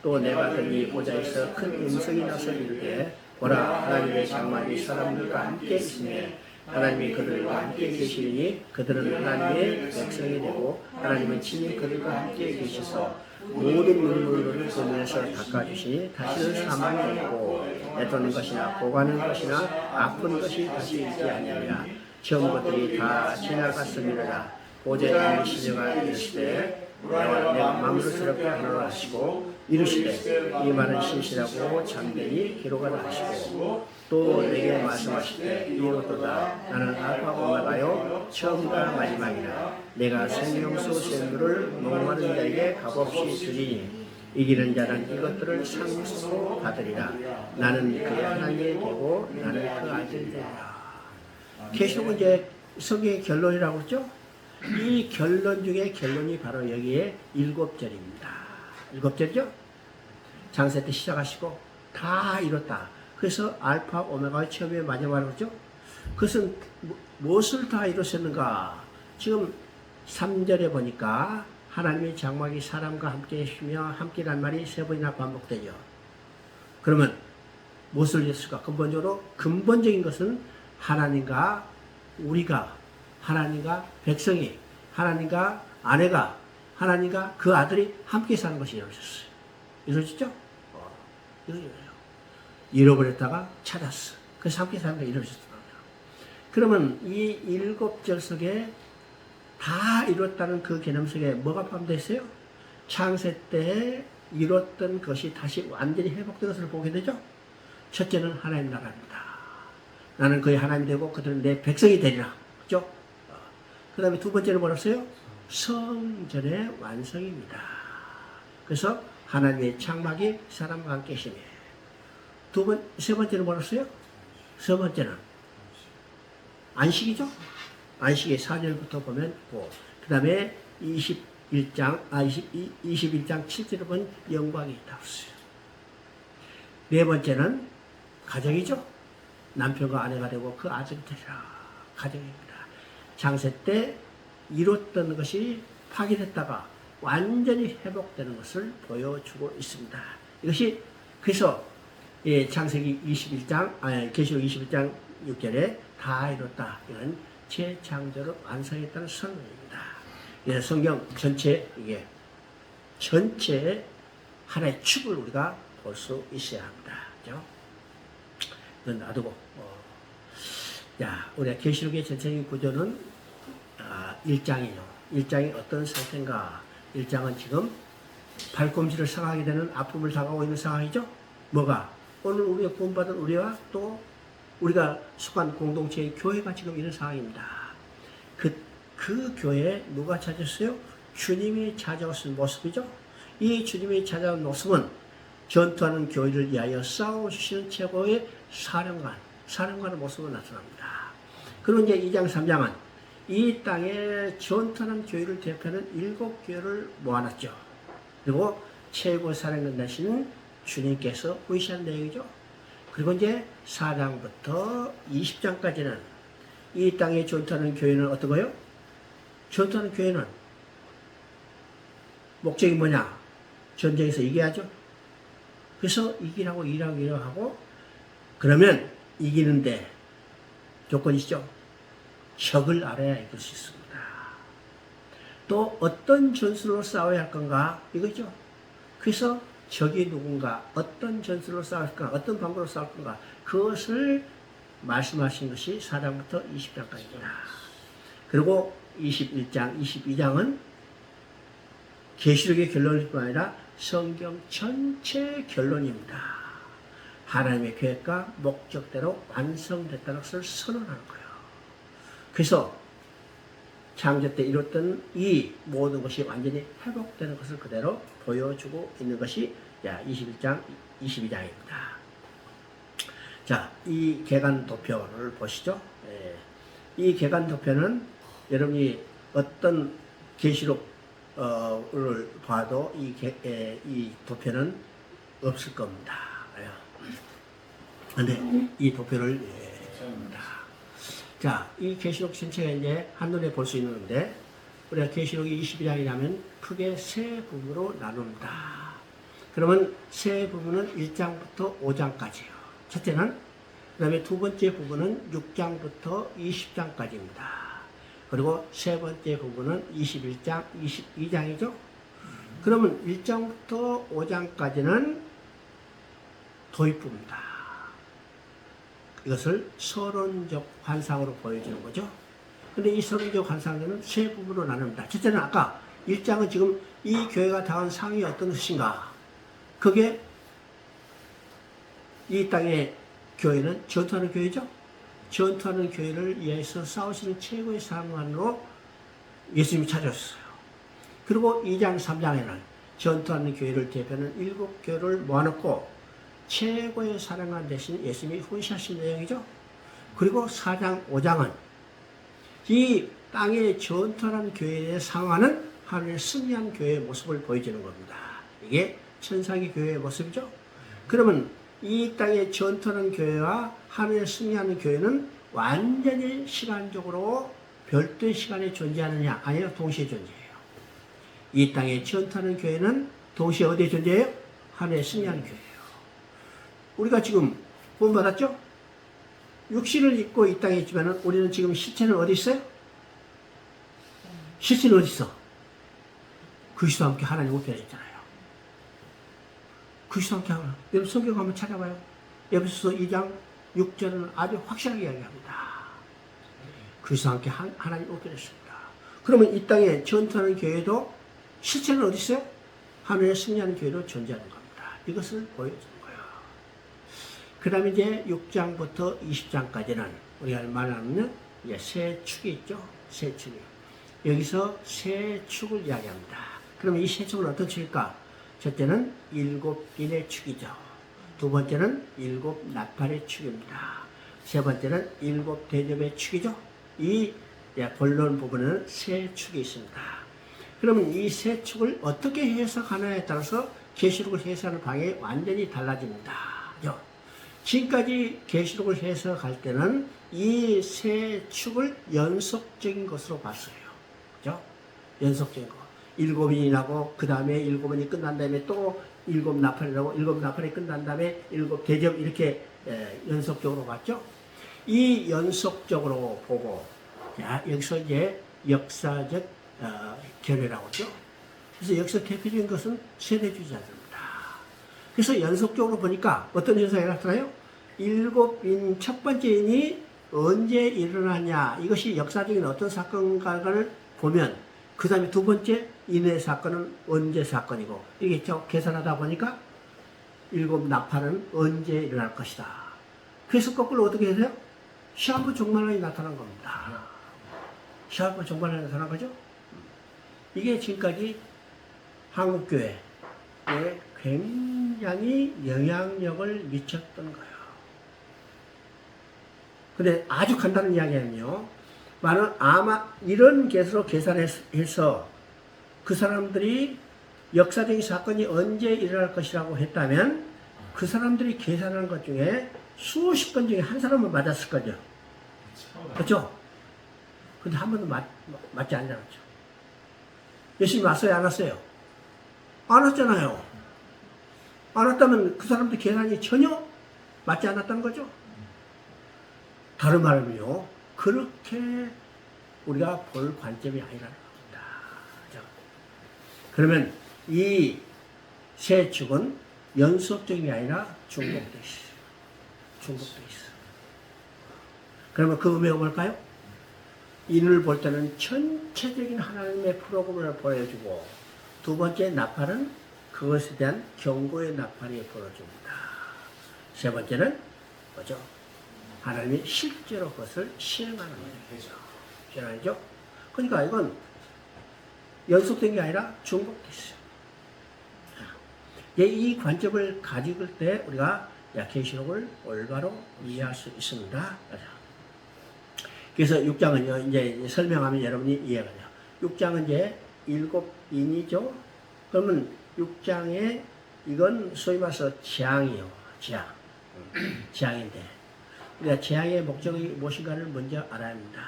또 내가 보니 보좌에서 큰 음성이 나서 이르되 보라, 하나님의 장막이 사람들과 함께 있으며 하나님이 그들과 함께 계시니 그들은 하나님의 백성이 되고 하나님은 친히 그들과 함께 계셔서 모든 눈물을 그 눈에서 닦아주시니 다시는 사망이 없고 애도는 것이나 고가는 것이나 아픈 것이 다시 있지 아니하리라. 처음 것들이 다 지나갔음이라. 보좌에 있는 시녀가 이르시되 내가 마음으로 새롭게 하노라 하시고 이르시되 이 말은 신실하고 참되니 기록하라 하시고 또 내게 말씀하시되 이로도다 나는 알파 오메가요 처음과 마지막이라 내가 생명수 샘물을 목마른 자에게 값없이 주리니 이기는 자는 이것들을 상속으로 받으리라. 나는 그의 하나님이 되고 나는 그 아들이 되리라. 계시록은 이제 성경의 결론이라고 그러죠. 이 결론 중에 결론이 바로 여기에 7절입니다. 7절이죠. 장세 때 시작하시고 다 이뤘다. 그래서 알파 오메가의 처음에 마지막으로 그러죠. 그것은 무엇을 다 이뤘었는가. 지금 3절에 보니까 하나님의 장막이 사람과 함께 계시며 함께란 말이 3번이나 반복되죠. 그러면 무엇을 이뤘을까? 근본적인 것은 하나님과 우리가, 하나님과 백성이, 하나님과 아내가, 하나님과 그 아들이 함께 사는 것이 이루어졌어요. 이루어졌죠? 이루어져요. 잃어버렸다가 찾았어. 그래서 함께 사는 게 이루어졌어요. 그러면 이 7절 속에 다 이뤘다는 그 개념 속에 뭐가 포함되어 있어요? 창세 때 이뤘던 것이 다시 완전히 회복된 것을 보게 되죠. 첫째는 하나님 나라입니다. 나는 그의 하나님이 되고 그들은 내 백성이 되리라. 그죠? 그 다음에 두 번째는 뭐였어요? 성전의 완성입니다. 그래서 하나님의 창막이 사람과 함께 계시네. 세 번째는 뭐였어요? 세 번째는 안식이죠? 안식의 4절부터 보면 그 다음에 21장 7절에 보면 영광이 있다고 했어요. 네 번째는 가정이죠. 남편과 아내가 되고 그 아들이 되리라. 가정입니다. 장세 때 이뤘던 것이 파괴됐다가 완전히 회복되는 것을 보여주고 있습니다. 이것이 그래서 창세기 21장 계시록 21장 6절에 다 이뤘다. 이런 재창조를 완성했다는 선언입니다. 그래서 성경 전체 전체 하나의 축을 우리가 볼 수 있어야 합니다. 그죠? 이건 놔두고 자, 우리가 계시록의 전체적인 구조는 1장이죠. 1장이 어떤 상태인가? 1장은 지금 발꿈치를 상하게 되는 아픔을 당하고 있는 상황이죠. 뭐가? 오늘 우리가 구원받은 우리와 또 우리가 속한 공동체의 교회가 지금 이런 상황입니다. 그 교회에 누가 찾았어요? 주님이 찾아오신 모습이죠. 이 주님이 찾아온 모습은 전투하는 교회를 위하여 싸워주시는 최고의 사령관의 모습으로 나타납니다. 그리고 이제 2장 3장은 이 땅에 전투하는 교회를 대표하는 7교회를 모아놨죠. 그리고 최고 사령관 되시는 주님께서 보이시는 내용이죠. 그리고 이제 4장부터 20장까지는 이 땅에 전투하는 교회는 어떤 거요? 전투하는 교회는 목적이 뭐냐? 전쟁에서 이겨야죠. 그래서 이기라고 하고 그러면 이기는데 조건이죠. 적을 알아야 이길 수 있습니다. 또 어떤 전술로 싸워야 할 건가? 이거죠. 그래서 적이 누군가, 어떤 전술로 싸울 건가, 어떤 방법으로 싸울 건가, 그것을 말씀하신 것이 4장부터 20장까지입니다. 그리고 21장, 22장은 계시록의 결론일 뿐 아니라 성경 전체 결론입니다. 하나님의 계획과 목적대로 완성됐다는 것을 선언하는 거예요. 그래서 창조 때 이뤘던 이 모든 것이 완전히 회복되는 것을 그대로 보여주고 있는 것이 21장, 22장입니다. 자, 이 개간 도표를 보시죠. 이 개간 도표는 여러분이 어떤 계시록을 봐도 이 도표는 없을 겁니다. 근데 이 도표를 자, 이 계시록 전체가 이제 한눈에 볼 수 있는데 우리가 계시록이 22장이라면 크게 세 부분으로 나눕니다. 그러면 세 부분은 1장부터 5장까지요. 첫째는 그 다음에 두 번째 부분은 6장부터 20장까지입니다. 그리고 세 번째 부분은 21장, 22장이죠. 그러면 1장부터 5장까지는 도입부입니다. 이것을 서론적 환상으로 보여주는 거죠. 근데 이 서른교 관상교는 세 부분으로 나눕니다. 첫째는 아까 1장은 지금 이 교회가 당한 상이 어떤 것인가. 그게 이 땅의 교회는 전투하는 교회죠. 전투하는 교회를 위해서 싸우시는 최고의 사람만으로 예수님이 찾아오셨어요. 그리고 2장, 3장에는 전투하는 교회를 대표하는 7교회를 모아놓고 최고의 사랑관 대신 예수님이 훈시하신 내용이죠. 그리고 4장, 5장은 이 땅에 전투하는 교회에 상하는 하나님의 승리한 교회의 모습을 보여주는 겁니다. 이게 천상의 교회의 모습이죠. 그러면 이 땅에 전투하는 교회와 하늘에 승리하는 교회는 완전히 시간적으로 별도의 시간에 존재하느냐? 아니요, 동시에 존재해요. 이 땅에 전투하는 교회는 동시에 어디에 존재해요? 하늘에 승리하는 교회예요. 우리가 지금 구원받았죠? 육신을 입고 이 땅에 있지만 우리는 지금 시체는 어디 있어요? 시체는 어디 있어? 그리스도와 함께 하나님 우편에 있잖아요. 그리스도와 함께 하나. 여러분 성경 한번 찾아봐요. 에베소서 2장 6절은 아주 확실하게 이야기합니다. 그리스도와 함께 하나님 우편에 있습니다. 그러면 이 땅에 전투하는 교회도 실체는 어디 있어요? 하늘에 승리하는 교회로 존재하는 겁니다. 이것을 보여주는 거예요. 그 다음에 이제 6장부터 20장까지는 우리가 말하는 세 축이 있죠. 세 축이. 여기서 세 축을 이야기합니다. 그러면 이 세 축은 어떤 축일까? 첫째는 7인의 축이죠. 두 번째는 7 나팔의 축입니다. 세 번째는 7 대접의 축이죠. 이 본론 부분에는 세 축이 있습니다. 그러면 이 세 축을 어떻게 해석하느냐에 따라서 계시록을 해석하는 방향이 완전히 달라집니다. 지금까지 계시록을 해석할 때는 이 세 축을 연속적인 것으로 봤어요. 그죠? 연속적인 거. 7인이 나고 그 다음에 7번이 끝난 다음에 또 7 나팔이 나고 7 나팔이 끝난 다음에 7 대접 이렇게 연속적으로 봤죠. 이 연속적으로 보고 자, 여기서 이제 역사적 견해라고 하죠. 그래서 여기서 대표적인 것은 세대주의자들입니다. 그래서 연속적으로 보니까 어떤 현상이 나타나요? 7인 첫 번째 인이 언제 일어나냐, 이것이 역사적인 어떤 사건가를 보면 그 다음에 두 번째 인의 사건은 언제 사건이고, 이게 계산하다 보니까 7 나팔은 언제 일어날 것이다. 그래서 거꾸로 어떻게 해서요? 시한부 종말론이 나타난 겁니다. 시한부 종말론이 나타난 거죠. 이게 지금까지 한국교회에 굉장히 영향력을 미쳤던 거예요. 근데 아주 간단한 이야기는요. 아마 이런 개수로 계산해서 그 사람들이 역사적인 사건이 언제 일어날 것이라고 했다면 그 사람들이 계산한 것 중에 수십 건 중에 한 사람은 맞았을 거죠. 그렇죠? 근데 한 번도 맞지 않았죠. 예수님 왔어요? 안 왔어요? 안 왔잖아요. 안 왔다면 그 사람들 계산이 전혀 맞지 않았다는 거죠. 다른 말은요, 그렇게 우리가 볼 관점이 아니라는 겁니다. 그렇죠? 그러면 이 세 축은 연속적인 게 아니라 중복되어 있어요. 중복되어 있어요. 그러면 그 의미가 뭘까요? 인을 볼 때는 전체적인 하나님의 프로그램을 보여주고, 두 번째 나팔은 그것에 대한 경고의 나팔이 보여줍니다. 세 번째는 뭐죠? 하나님이 실제로 그것을 실행하는 거죠. 실행하죠? 그러니까 이건 연속된 게 아니라 중복됐어요. 이 관점을 가질 때 우리가 계시록을 올바로 이해할 수 있습니다. 그래서 6장은 이제 설명하면 여러분이 이해가 돼요. 6장은 이제 7인이죠. 그러면 6장에 이건 소위 말해서 재앙이요. 재앙인데. 우리가 재앙의 목적이 무엇인가를 먼저 알아야 합니다.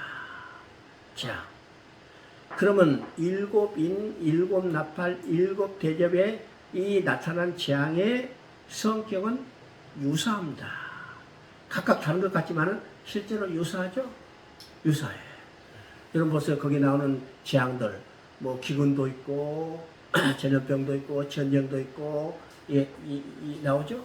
재앙. 그러면 7인, 7 나팔, 7 대접에 이 나타난 재앙의 성격은 유사합니다. 각각 다른 것 같지만 실제로 유사하죠? 유사해. 여러분 보세요. 거기 나오는 재앙들, 뭐 기근도 있고 전염병도 있고 전쟁도 있고 나오죠?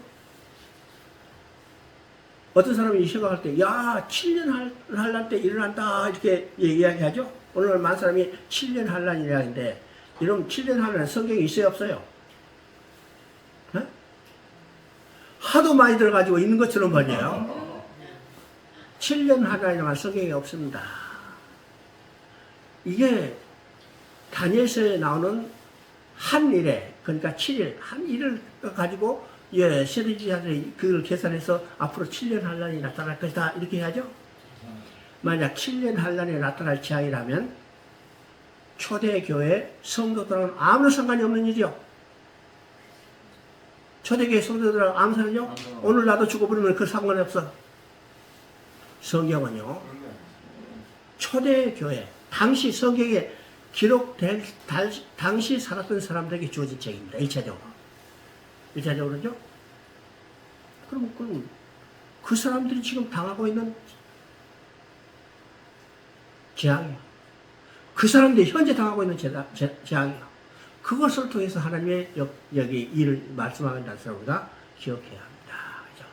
어떤 사람이 생각할 때, 야, 7년 한란 때 일어난다, 이렇게 이야기하죠? 오늘 많은 사람이 7년 한란이라는데, 이러면 7년 한란 성경에 있어요, 없어요? 네? 하도 많이 들어가지고 있는 것처럼 말이에요. 7년 한란이라는 성경에 없습니다. 이게 다니엘서에 나오는 한 일에, 그러니까 7일, 한 일을 가지고 세리지자들이 그걸 계산해서 앞으로 7년 한란이 나타날 것이다 이렇게 해야죠. 만약 7년 한란이 나타날 지향이라면 초대교회 성도들은 아무런 상관이 없는 일이요. 초대교회 성도들은 아무 상관이요. 오늘 나도 죽어버리면 그 상관이 없어. 성경은요, 초대교회 당시 성경에 기록된 당시 살았던 사람들에게 주어진 책입니다. 1차적으로죠. 그럼 그 사람들이 지금 당하고 있는 재앙이요. 그 사람들이 현재 당하고 있는 재앙이요. 그것을 통해서 하나님의 여기 일을 말씀하는 것을 우리가 기억해야 합니다. 그죠?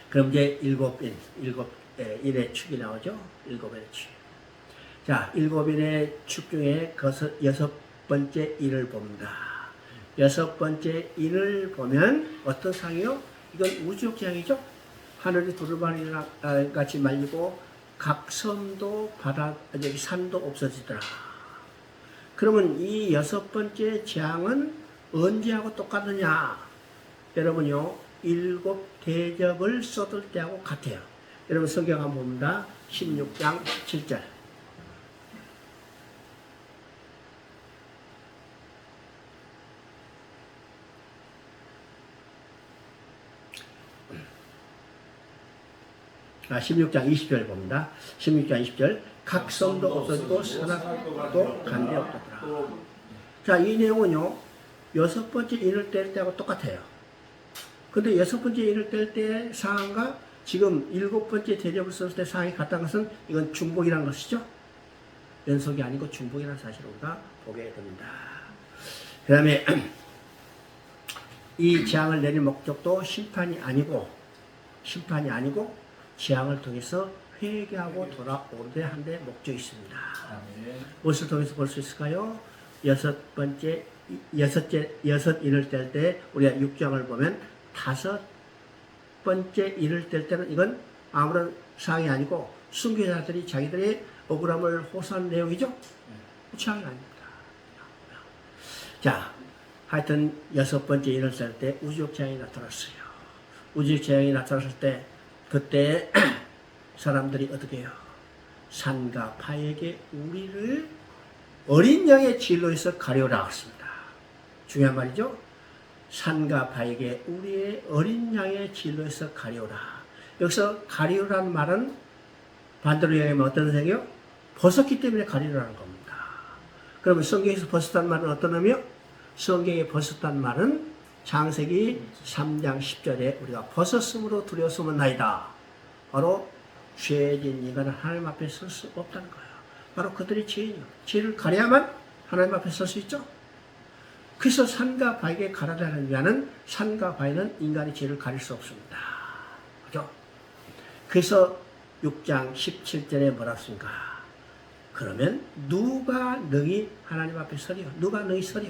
그럼 이제 일곱인의 축이 나오죠. 일곱인의 축. 자, 일곱인의 축 중에 여섯 번째 인을 봅니다. 여섯 번째 인을 보면 어떤 상이요? 이건 우주적 재앙이죠. 하늘이 두루마리 같이 말리고 각 섬도 바다 여기 산도 없어지더라. 그러면 이 여섯 번째 재앙은 언제하고 똑같느냐? 여러분요, 일곱 대접을 쏟을 때하고 같아요. 여러분 성경 한번 봅니다. 16장 17절. 아, 16장 20절 봅니다. 16장 20절. 각 섬도 없어지고 산악도 간데 없더라. 자, 이 내용은요, 여섯 번째 인을 뗄 때하고 똑같아요. 근데 여섯 번째 인을 뗄 때 상황과 지금 일곱 번째 대접을 썼을 때 상황이 같다는 것은 이건 중복이라는 것이죠. 연속이 아니고 중복이라는 사실을 우리가 보게 됩니다. 그 다음에 이 재앙을 내릴 목적도 심판이 아니고 재앙을 통해서 회개하고 돌아오게 하는 데 목적이 있습니다. 무엇을 통해서 볼 수 있을까요? 여섯 인을 뗄 때 우리가 6장을 보면 다섯 번째 인을 뗄 때는 이건 아무런 사항이 아니고 순교자들이 자기들의 억울함을 호소한 내용이죠. 재앙이 아닙니다. 자, 하여튼 여섯 번째 인을 뗄 때 우주적 재앙이 나타났어요. 우주적 재앙이 나타났을 때 그때 사람들이 어떻게 해요? 산과 바에게 우리를 어린 양의 진로에서 가려라 했습니다. 중요한 말이죠. 산과 바에게 우리의 어린 양의 진로에서 가려라. 여기서 가려라는 말은 반대로 얘기하면 어떤 생각이요? 벗었기 때문에 가려라는 겁니다. 그러면 성경에서 벗었다는 말은 어떤 의미요? 성경에 벗었다는 말은 창세기 3장 10절에 우리가 벗었으므로 두려웠으면 나이다. 바로 죄진 인간은 하나님 앞에 설 수 없다는 거예요. 바로 그들의 죄인이요. 죄를 가려야만 하나님 앞에 설 수 있죠. 그래서 산과 바에게 가라라는 위안은 산과 바에는 인간의 죄를 가릴 수 없습니다. 그죠? 그래서 6장 17절에 뭐라 했습니까? 그러면 누가 능히 하나님 앞에 서려? 누가 능히 서려?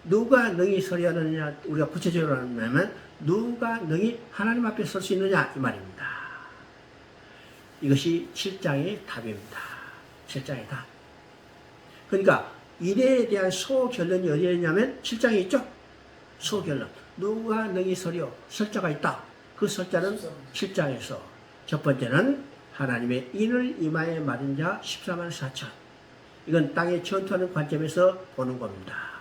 누가 능히 서려느냐? 우리가 구체적으로 하면 누가 능히 하나님 앞에 설 수 있느냐? 이 말입니다. 이것이 7장의 답입니다. 7장의 답. 그러니까 이래에 대한 소결론이 어디에 있냐면 7장에 있죠? 소결론. 누가 능히 서려? 설자가 있다. 그 설자는 7장에서 첫 번째는 하나님의 인을 이마에 맞은 자 14만 4천. 이건 땅에 전투하는 관점에서 보는 겁니다.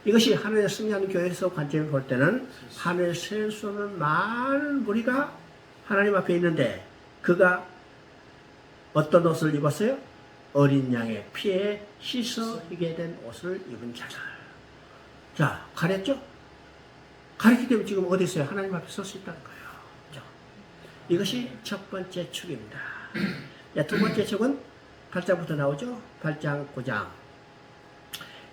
이것이 하늘에 승리하는 교회에서 관점을 볼 때는 하늘에 셀 수 없는 많은 무리가 하나님 앞에 있는데 그가 어떤 옷을 입었어요? 어린 양의 피에 씻어 희게 된 옷을 입은 자들. 자, 가렸죠? 가렸기 때문에 지금 어디 있어요? 하나님 앞에 설 수 있다는 거예요. 그렇죠? 이것이 첫 번째 축입니다. 두 번째 축은 8장부터 나오죠? 8장, 9장.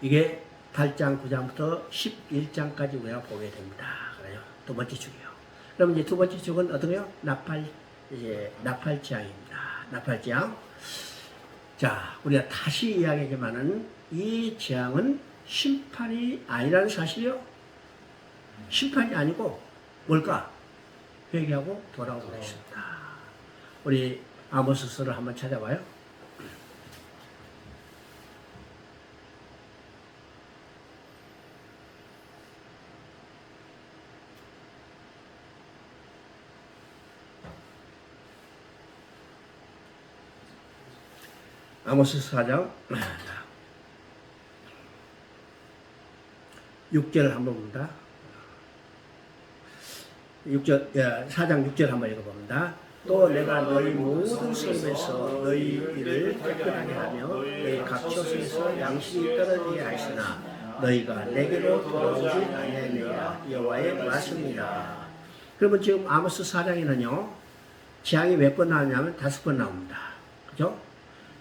이게 8장, 9장부터 11장까지 우리가 보게 됩니다. 그래요. 두 번째 축이요. 그럼 이제 두 번째 쪽은 어떤가요? 나팔장입니다. 나팔장. 자, 우리가 다시 이야기하지만은 이 재앙은 심판이 아니라는 사실이요. 심판이 아니고 뭘까? 회개하고 돌아오는 것입니다. 우리 아모스서를 한번 찾아봐요. 아모스 4장 6절 한번 봅니다. 4장 6절 한번 읽어봅니다. 또 내가 너희 모든 삶에서 너희 일을 깨끗하게 하며 너희 각 처소에서 양식이 떨어지게 하시나 너희가 내게로 돌아오지 아니하느냐 여호와의 말씀이라. 그러면 지금 아모스 4장에는요 재앙이 몇 번 나오냐면 5번 나옵니다. 그죠?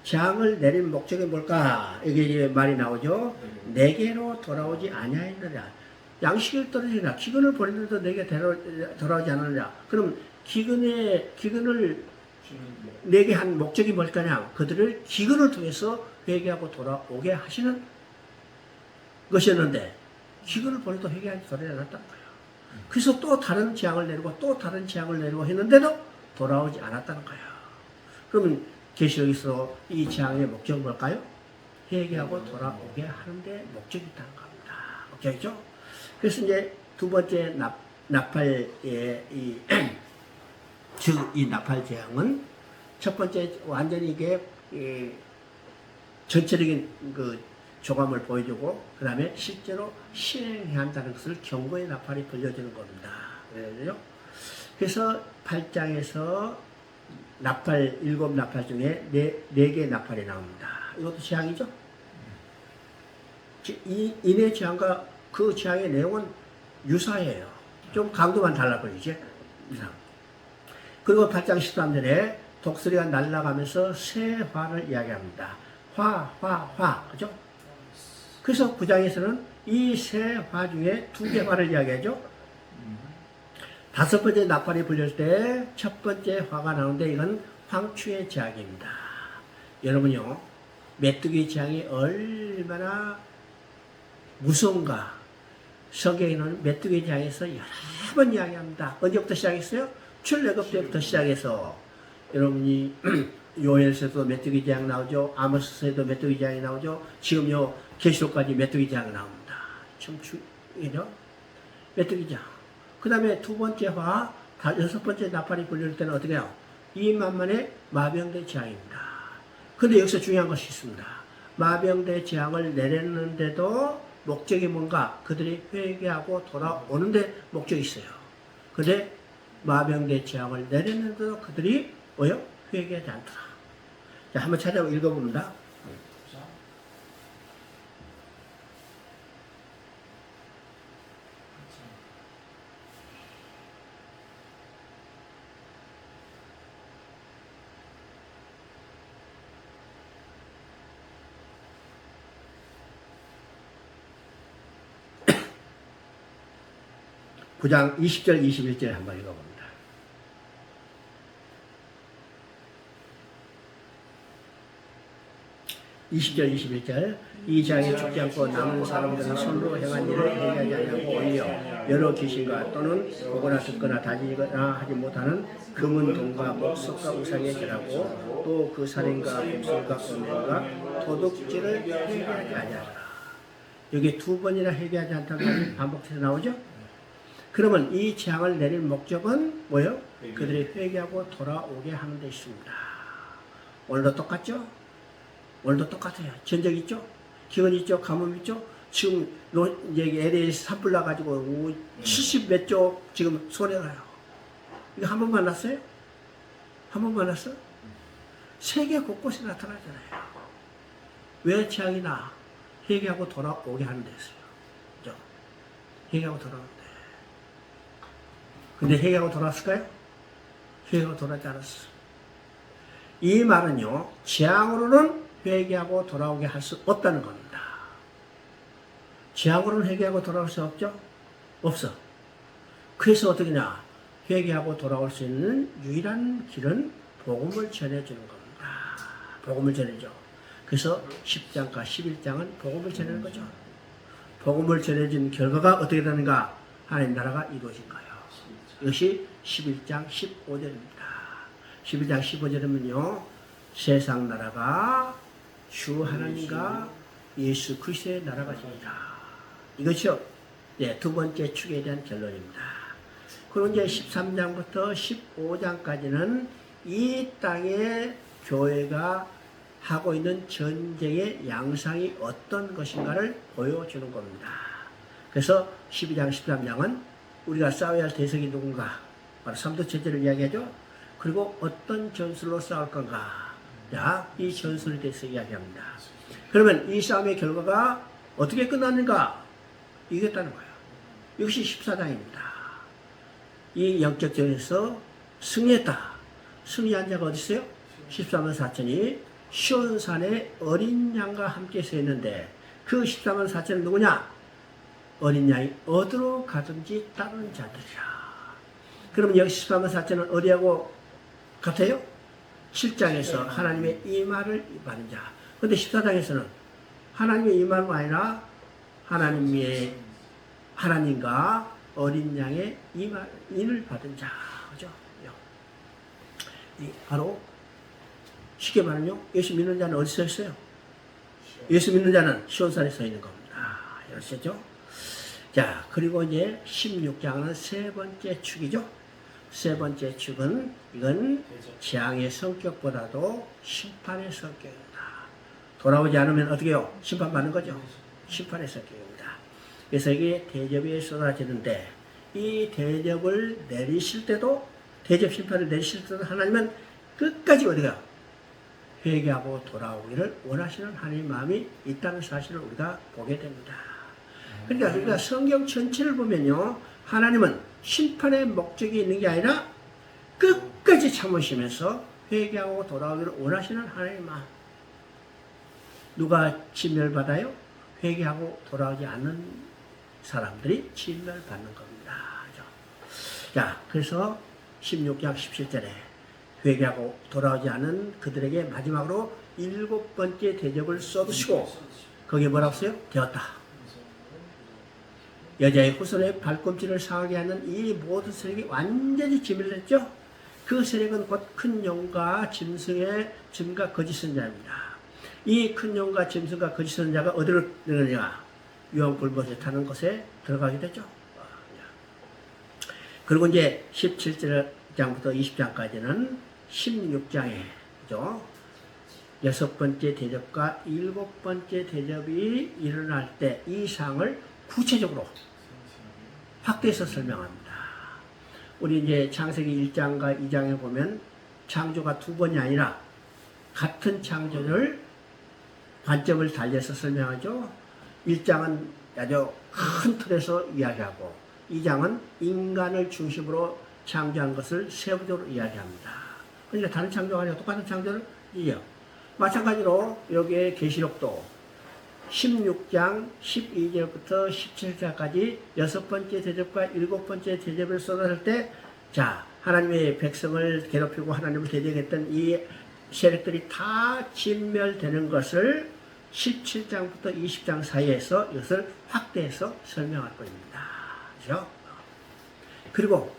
재앙을 내린 목적이 뭘까? 이게 이제 말이 나오죠. 내게로 돌아오지 아니하느냐. 양식을 떨어지나 기근을 보내는데도 내게 돌아오지 않느냐. 그럼 기근을 내게 한 목적이 뭘까냐? 그들을 기근을 통해서 회개하고 돌아오게 하시는 것이었는데 기근을 보내도 회개하지 돌아오지 않았다는 거예요. 그래서 또 다른 재앙을 내리고 또 다른 재앙을 내리고 했는데도 돌아오지 않았다는 거예요. 그러면 계시록에서 이 재앙의 목적은 뭘까요? 회개하고 돌아오게 하는데 목적이 있다는 겁니다. 목적이죠? 그래서 이제 두 번째 나팔의 이 나팔 재앙은 첫 번째 완전히 이게 전체적인 그 조감을 보여주고 그 다음에 실제로 실행해야 한다는 것을 경고의 나팔이 불려주는 겁니다. 그래서 8장에서 나팔, 7나팔 중에 4개의 나팔이 나옵니다. 이것도 재앙이죠? 이내 재앙과 그 재앙의 내용은 유사해요. 좀 강도만 달라 보이지? 그리고 8장 13절에 독수리가 날아가면서 새 화를 이야기합니다. 화. 그죠? 그래서 9장에서는 이 새 화 중에 2개 화를 이야기하죠? 5번째 나팔이 불릴 때 첫 번째 화가 나오는데 이건 황추의 재앙입니다. 여러분요, 메뚜기 재앙이 얼마나 무서운가. 성경에는 메뚜기 재앙에서 여러 번 이야기합니다. 언제부터 시작했어요? 출애굽 때부터 시작해서 여러분이 요엘서도 메뚜기 재앙 나오죠. 아모스서에도 메뚜기 재앙이 나오죠. 지금 요 계시록까지 메뚜기 재앙이 나옵니다. 참 중요해요. 메뚜기 재앙. 그 다음에 두 번째 화, 6번째 나팔이 불릴 때는 어떻게 해요? 2만만의 마병대 재앙입니다. 근데 여기서 중요한 것이 있습니다. 마병대 재앙을 내렸는데도 목적이 뭔가? 그들이 회개하고 돌아오는데 목적이 있어요. 근데 마병대 재앙을 내렸는데도 그들이 뭐요? 회개하지 않더라. 자, 한번 찾아 읽어봅니다. (9장) 20절 21절 한번 읽어봅니다. (20절 21절) 이 재앙에 죽지 않고 남은 사람들은 손으로 행한 일을 회개하지 아니하고 오히려 여러 귀신과 또는 보거나 듣거나 다지거나 하지 못하는 금은 동과 목석과 우상에 절하고 또 그 살인과 복술과 음행과 도둑질을 회개하지 아니하더라. 여기 두 번이나 회개하지 않다는 말이 반복해서 나오죠? 그러면 이 재앙을 내릴 목적은 뭐예요? 그들이 회개하고 돌아오게 하는 데 있습니다. 오늘도 똑같죠? 오늘도 똑같아요. 전적 있죠? 기근 있죠? 가뭄 있죠? 지금 이제 LA에서 산불 나가지고 70몇 쪽 지금 손해가요. 이거 한 번 만났어요? 한 번 만났어? 세계 곳곳에 나타나잖아요. 왜 재앙이 나? 회개하고 돌아오게 하는 데였어요. 그죠? 회개하고 돌아오는데. 근데 회개하고 돌아왔을까요? 회개하고 돌아오지 않았어. 이 말은요, 재앙으로는 회개하고 돌아오게 할 수 없다는 겁니다. 재앙으로는 회개하고 돌아올 수 없죠? 없어. 그래서 어떻게냐? 회개하고 돌아올 수 있는 유일한 길은 복음을 전해주는 겁니다. 복음을 전해줘. 그래서 10장과 11장은 복음을 전하는 거죠. 복음을 전해준 결과가 어떻게 되는가? 하나님 나라가 이루어진 거예요. 이것이 11장 15절입니다. 11장 15절이면요. 세상 나라가 주 하나님과 예수 그리스도의 나라가 됩니다. 이것이요. 네, 두 번째 축에 대한 결론입니다. 그리고 이제 13장부터 15장까지는 이 땅의 교회가 하고 있는 전쟁의 양상이 어떤 것인가를 보여주는 겁니다. 그래서 12장, 13장은 우리가 싸워야 할 대적이 누군가? 바로 삼도체제를 이야기하죠. 그리고 어떤 전술로 싸울 건가? 자, 이 전술에 대해서 이야기합니다. 그러면 이 싸움의 결과가 어떻게 끝났는가? 이겼다는 거예요. 이것이 14장입니다. 이 영적전에서 승리했다. 승리한 자가 어디 있어요? 14만 4천이 시온산에 어린 양과 함께 서 있는데 그 14만 4천은 누구냐? 어린 양이 어디로 가든지 따르는 자들이라. 그러면 여기 14만 4천은 어디하고 같아요? 7장에서 하나님의 임하를 받는 자. 그런데 14장에서는 하나님의 임하가 아니라 하나님과 어린 양의 인을 받은 자. 그죠? 바로 쉽게 말하면요. 예수 믿는 자는 어디서 있어요? 예수 믿는 자는 시온산에 서 있는 겁니다. 아시죠? 자, 그리고 이제 16장은 세 번째 축이죠. 세 번째 축은 이건 재앙의 성격보다도 심판의 성격입니다. 돌아오지 않으면 어떻게 해요? 심판받는 거죠. 심판의 성격입니다. 그래서 이게 대접이 쏟아지는데 이 대접을 내리실 때도 대접 심판을 내리실 때도 하나님은 끝까지 어디가 회개하고 돌아오기를 원하시는 하나님의 마음이 있다는 사실을 우리가 보게 됩니다. 그러니까 우리가 성경 전체를 보면요. 하나님은 심판의 목적이 있는 게 아니라 끝까지 참으시면서 회개하고 돌아오기를 원하시는 하나님의 마음. 누가 진멸받아요? 회개하고 돌아오지 않는 사람들이 진멸받는 겁니다. 자, 그래서 16장 17절에 회개하고 돌아오지 않은 그들에게 마지막으로 7번째 대접을 쏟으시고 거기에 뭐라고 써요? 되었다. 여자의 후손의 발꿈치를 상하게 하는 이 모든 세력이 완전히 진멸했죠. 그 세력은 곧 큰 용과 짐승의 짐과 거짓 선자입니다. 이 큰 용과 짐승과 거짓 선자가 어디로 들어가냐? 유황불못에 타는 곳에 들어가게 되죠. 그리고 이제 17장부터 20장까지는 16장에 그죠? 6번째 대접과 7번째 대접이 일어날 때 이 상을 구체적으로 확대해서 설명합니다. 우리 이제 창세기 1장과 2장에 보면 창조가 두 번이 아니라 같은 창조를 관점을 달리해서 설명하죠. 1장은 아주 큰 틀에서 이야기하고 2장은 인간을 중심으로 창조한 것을 세부적으로 이야기합니다. 그러니까 다른 창조가 아니라 똑같은 창조를 이해요. 마찬가지로 여기에 계시록도 16장 12절부터 17절까지 6번째 대접과 7번째 대접을 쏟아낼 때, 자, 하나님의 백성을 괴롭히고 하나님을 대적했던 이 세력들이 다 진멸되는 것을 17장부터 20장 사이에서 이것을 확대해서 설명할 것입니다. 그렇죠? 그리고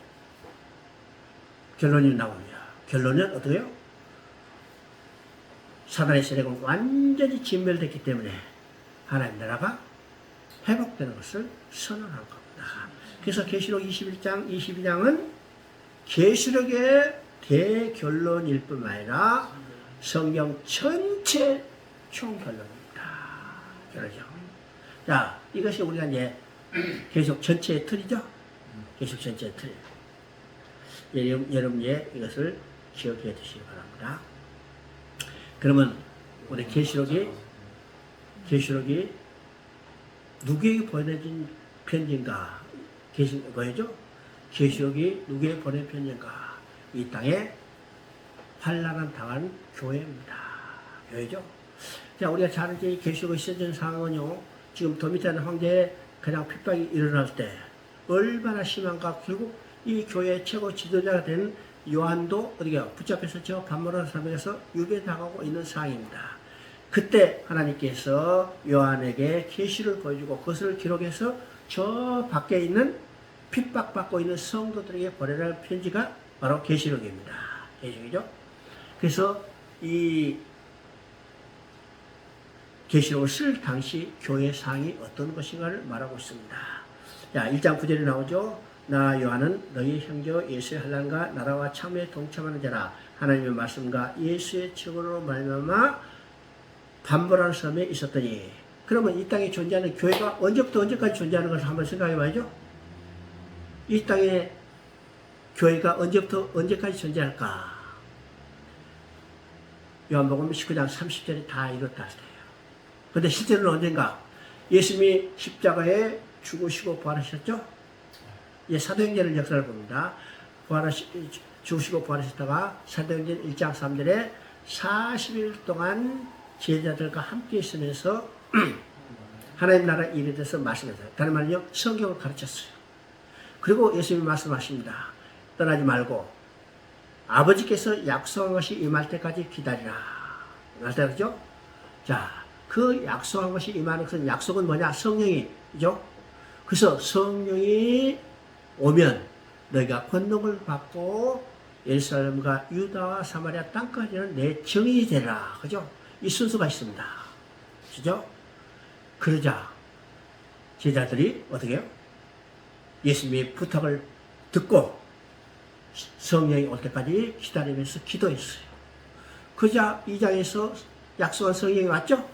결론이 나옵니다. 결론은 어떠해요? 사단의 세력은 완전히 진멸됐기 때문에 하나님 나라가 회복되는 것을 선언한 겁니다. 그래서 계시록 21장, 22장은 계시록의 대결론일 뿐만 아니라 성경 전체 총결론입니다. 그러죠. 자, 이것이 우리가 이제 계속 전체의 틀이죠. 계속 전체의 틀. 여러분 이것을 기억해 두시기 바랍니다. 그러면 우리 계시록이 누구에게 보내진 편지인가? 뭐죠? 계시록이 누구에게 보낸 편지인가? 이 땅에 환난을 당한 교회입니다. 교회죠? 자, 우리가 잘 알지 계시록에 쓰여진 상황은요, 지금 도미탄 황제의 그냥 핍박이 일어날 때 얼마나 심한가. 결국 이 교회의 최고 지도자가 된 요한도 어디가 붙잡혀서 저 반모라 사람에게서 유배당하고 있는 상황입니다. 그때 하나님께서 요한에게 계시를 보여주고 그것을 기록해서 저 밖에 있는 핍박받고 있는 성도들에게 보내라는 편지가 바로 계시록입니다. 계시록이죠. 그래서 이 계시록을 쓸 당시 교회 상이 어떤 것인가를 말하고 있습니다. 자, 1장 9절에 나오죠. 나 요한은 너희 형제 예수의 환난과 나라와 참회에 동참하는 자라. 하나님의 말씀과 예수의 증언으로 말미암아 반보라는 섬에 있었더니. 그러면 이 땅에 존재하는 교회가 언제부터 언제까지 존재하는 것을 한번 생각해 봐야죠. 이 땅에 교회가 언제부터 언제까지 존재할까? 요한복음 19장 30절이 다 이렇다 하세요. 근데 실제로는 언젠가 예수님이 십자가에 죽으시고 부활하셨죠? 예, 사도행전의 역사를 봅니다. 죽으시고 부활하셨다가 사도행전 1장 3절에 40일 동안 제자들과 함께 있으면서 하나님 나라 일에 대해서 말씀하셨어요. 다른 말은요, 성경을 가르쳤어요. 그리고 예수님이 말씀하십니다. 떠나지 말고 아버지께서 약속한 것이 임할 때까지 기다리라. 그죠? 자, 그 약속한 것이 임하는 것은 약속은 뭐냐? 성령이죠. 그래서 성령이 오면 너희가 권능을 받고 예루살렘과 유다와 사마리아 땅까지는 내 증인이 되라. 그죠? 이 순서가 있습니다. 그죠? 그러자 제자들이 어떻게 해요? 예수님의 부탁을 듣고 성령이 올 때까지 기다리면서 기도했어요. 그러자 2장에서 약속한 성령이 왔죠?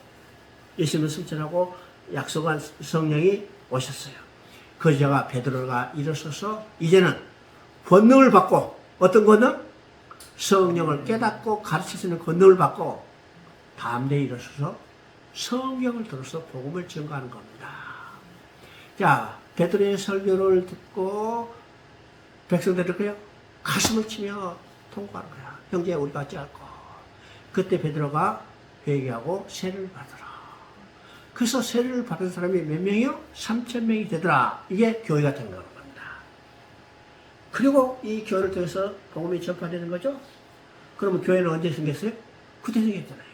예수님을 승천하고 약속한 성령이 오셨어요. 그러자가 베드로가 일어서서 이제는 권능을 받고, 어떤 권능? 성령을 깨닫고 가르칠 수 있는 권능을 받고 다음날에 일어서서 성경을 들어서 복음을 증거하는 겁니다. 자, 베드로의 설교를 듣고 백성들이 그래요? 가슴을 치며 통곡하는 거야. 형제, 우리가 어찌할까? 그때 베드로가 회개하고 세례를 받으라. 그래서 세례를 받은 사람이 몇 명이요? 3,000명이 되더라. 이게 교회가 된 겁니다. 그리고 이 교회를 통해서 복음이 전파되는 거죠. 그러면 교회는 언제 생겼어요? 그때 생겼잖아요.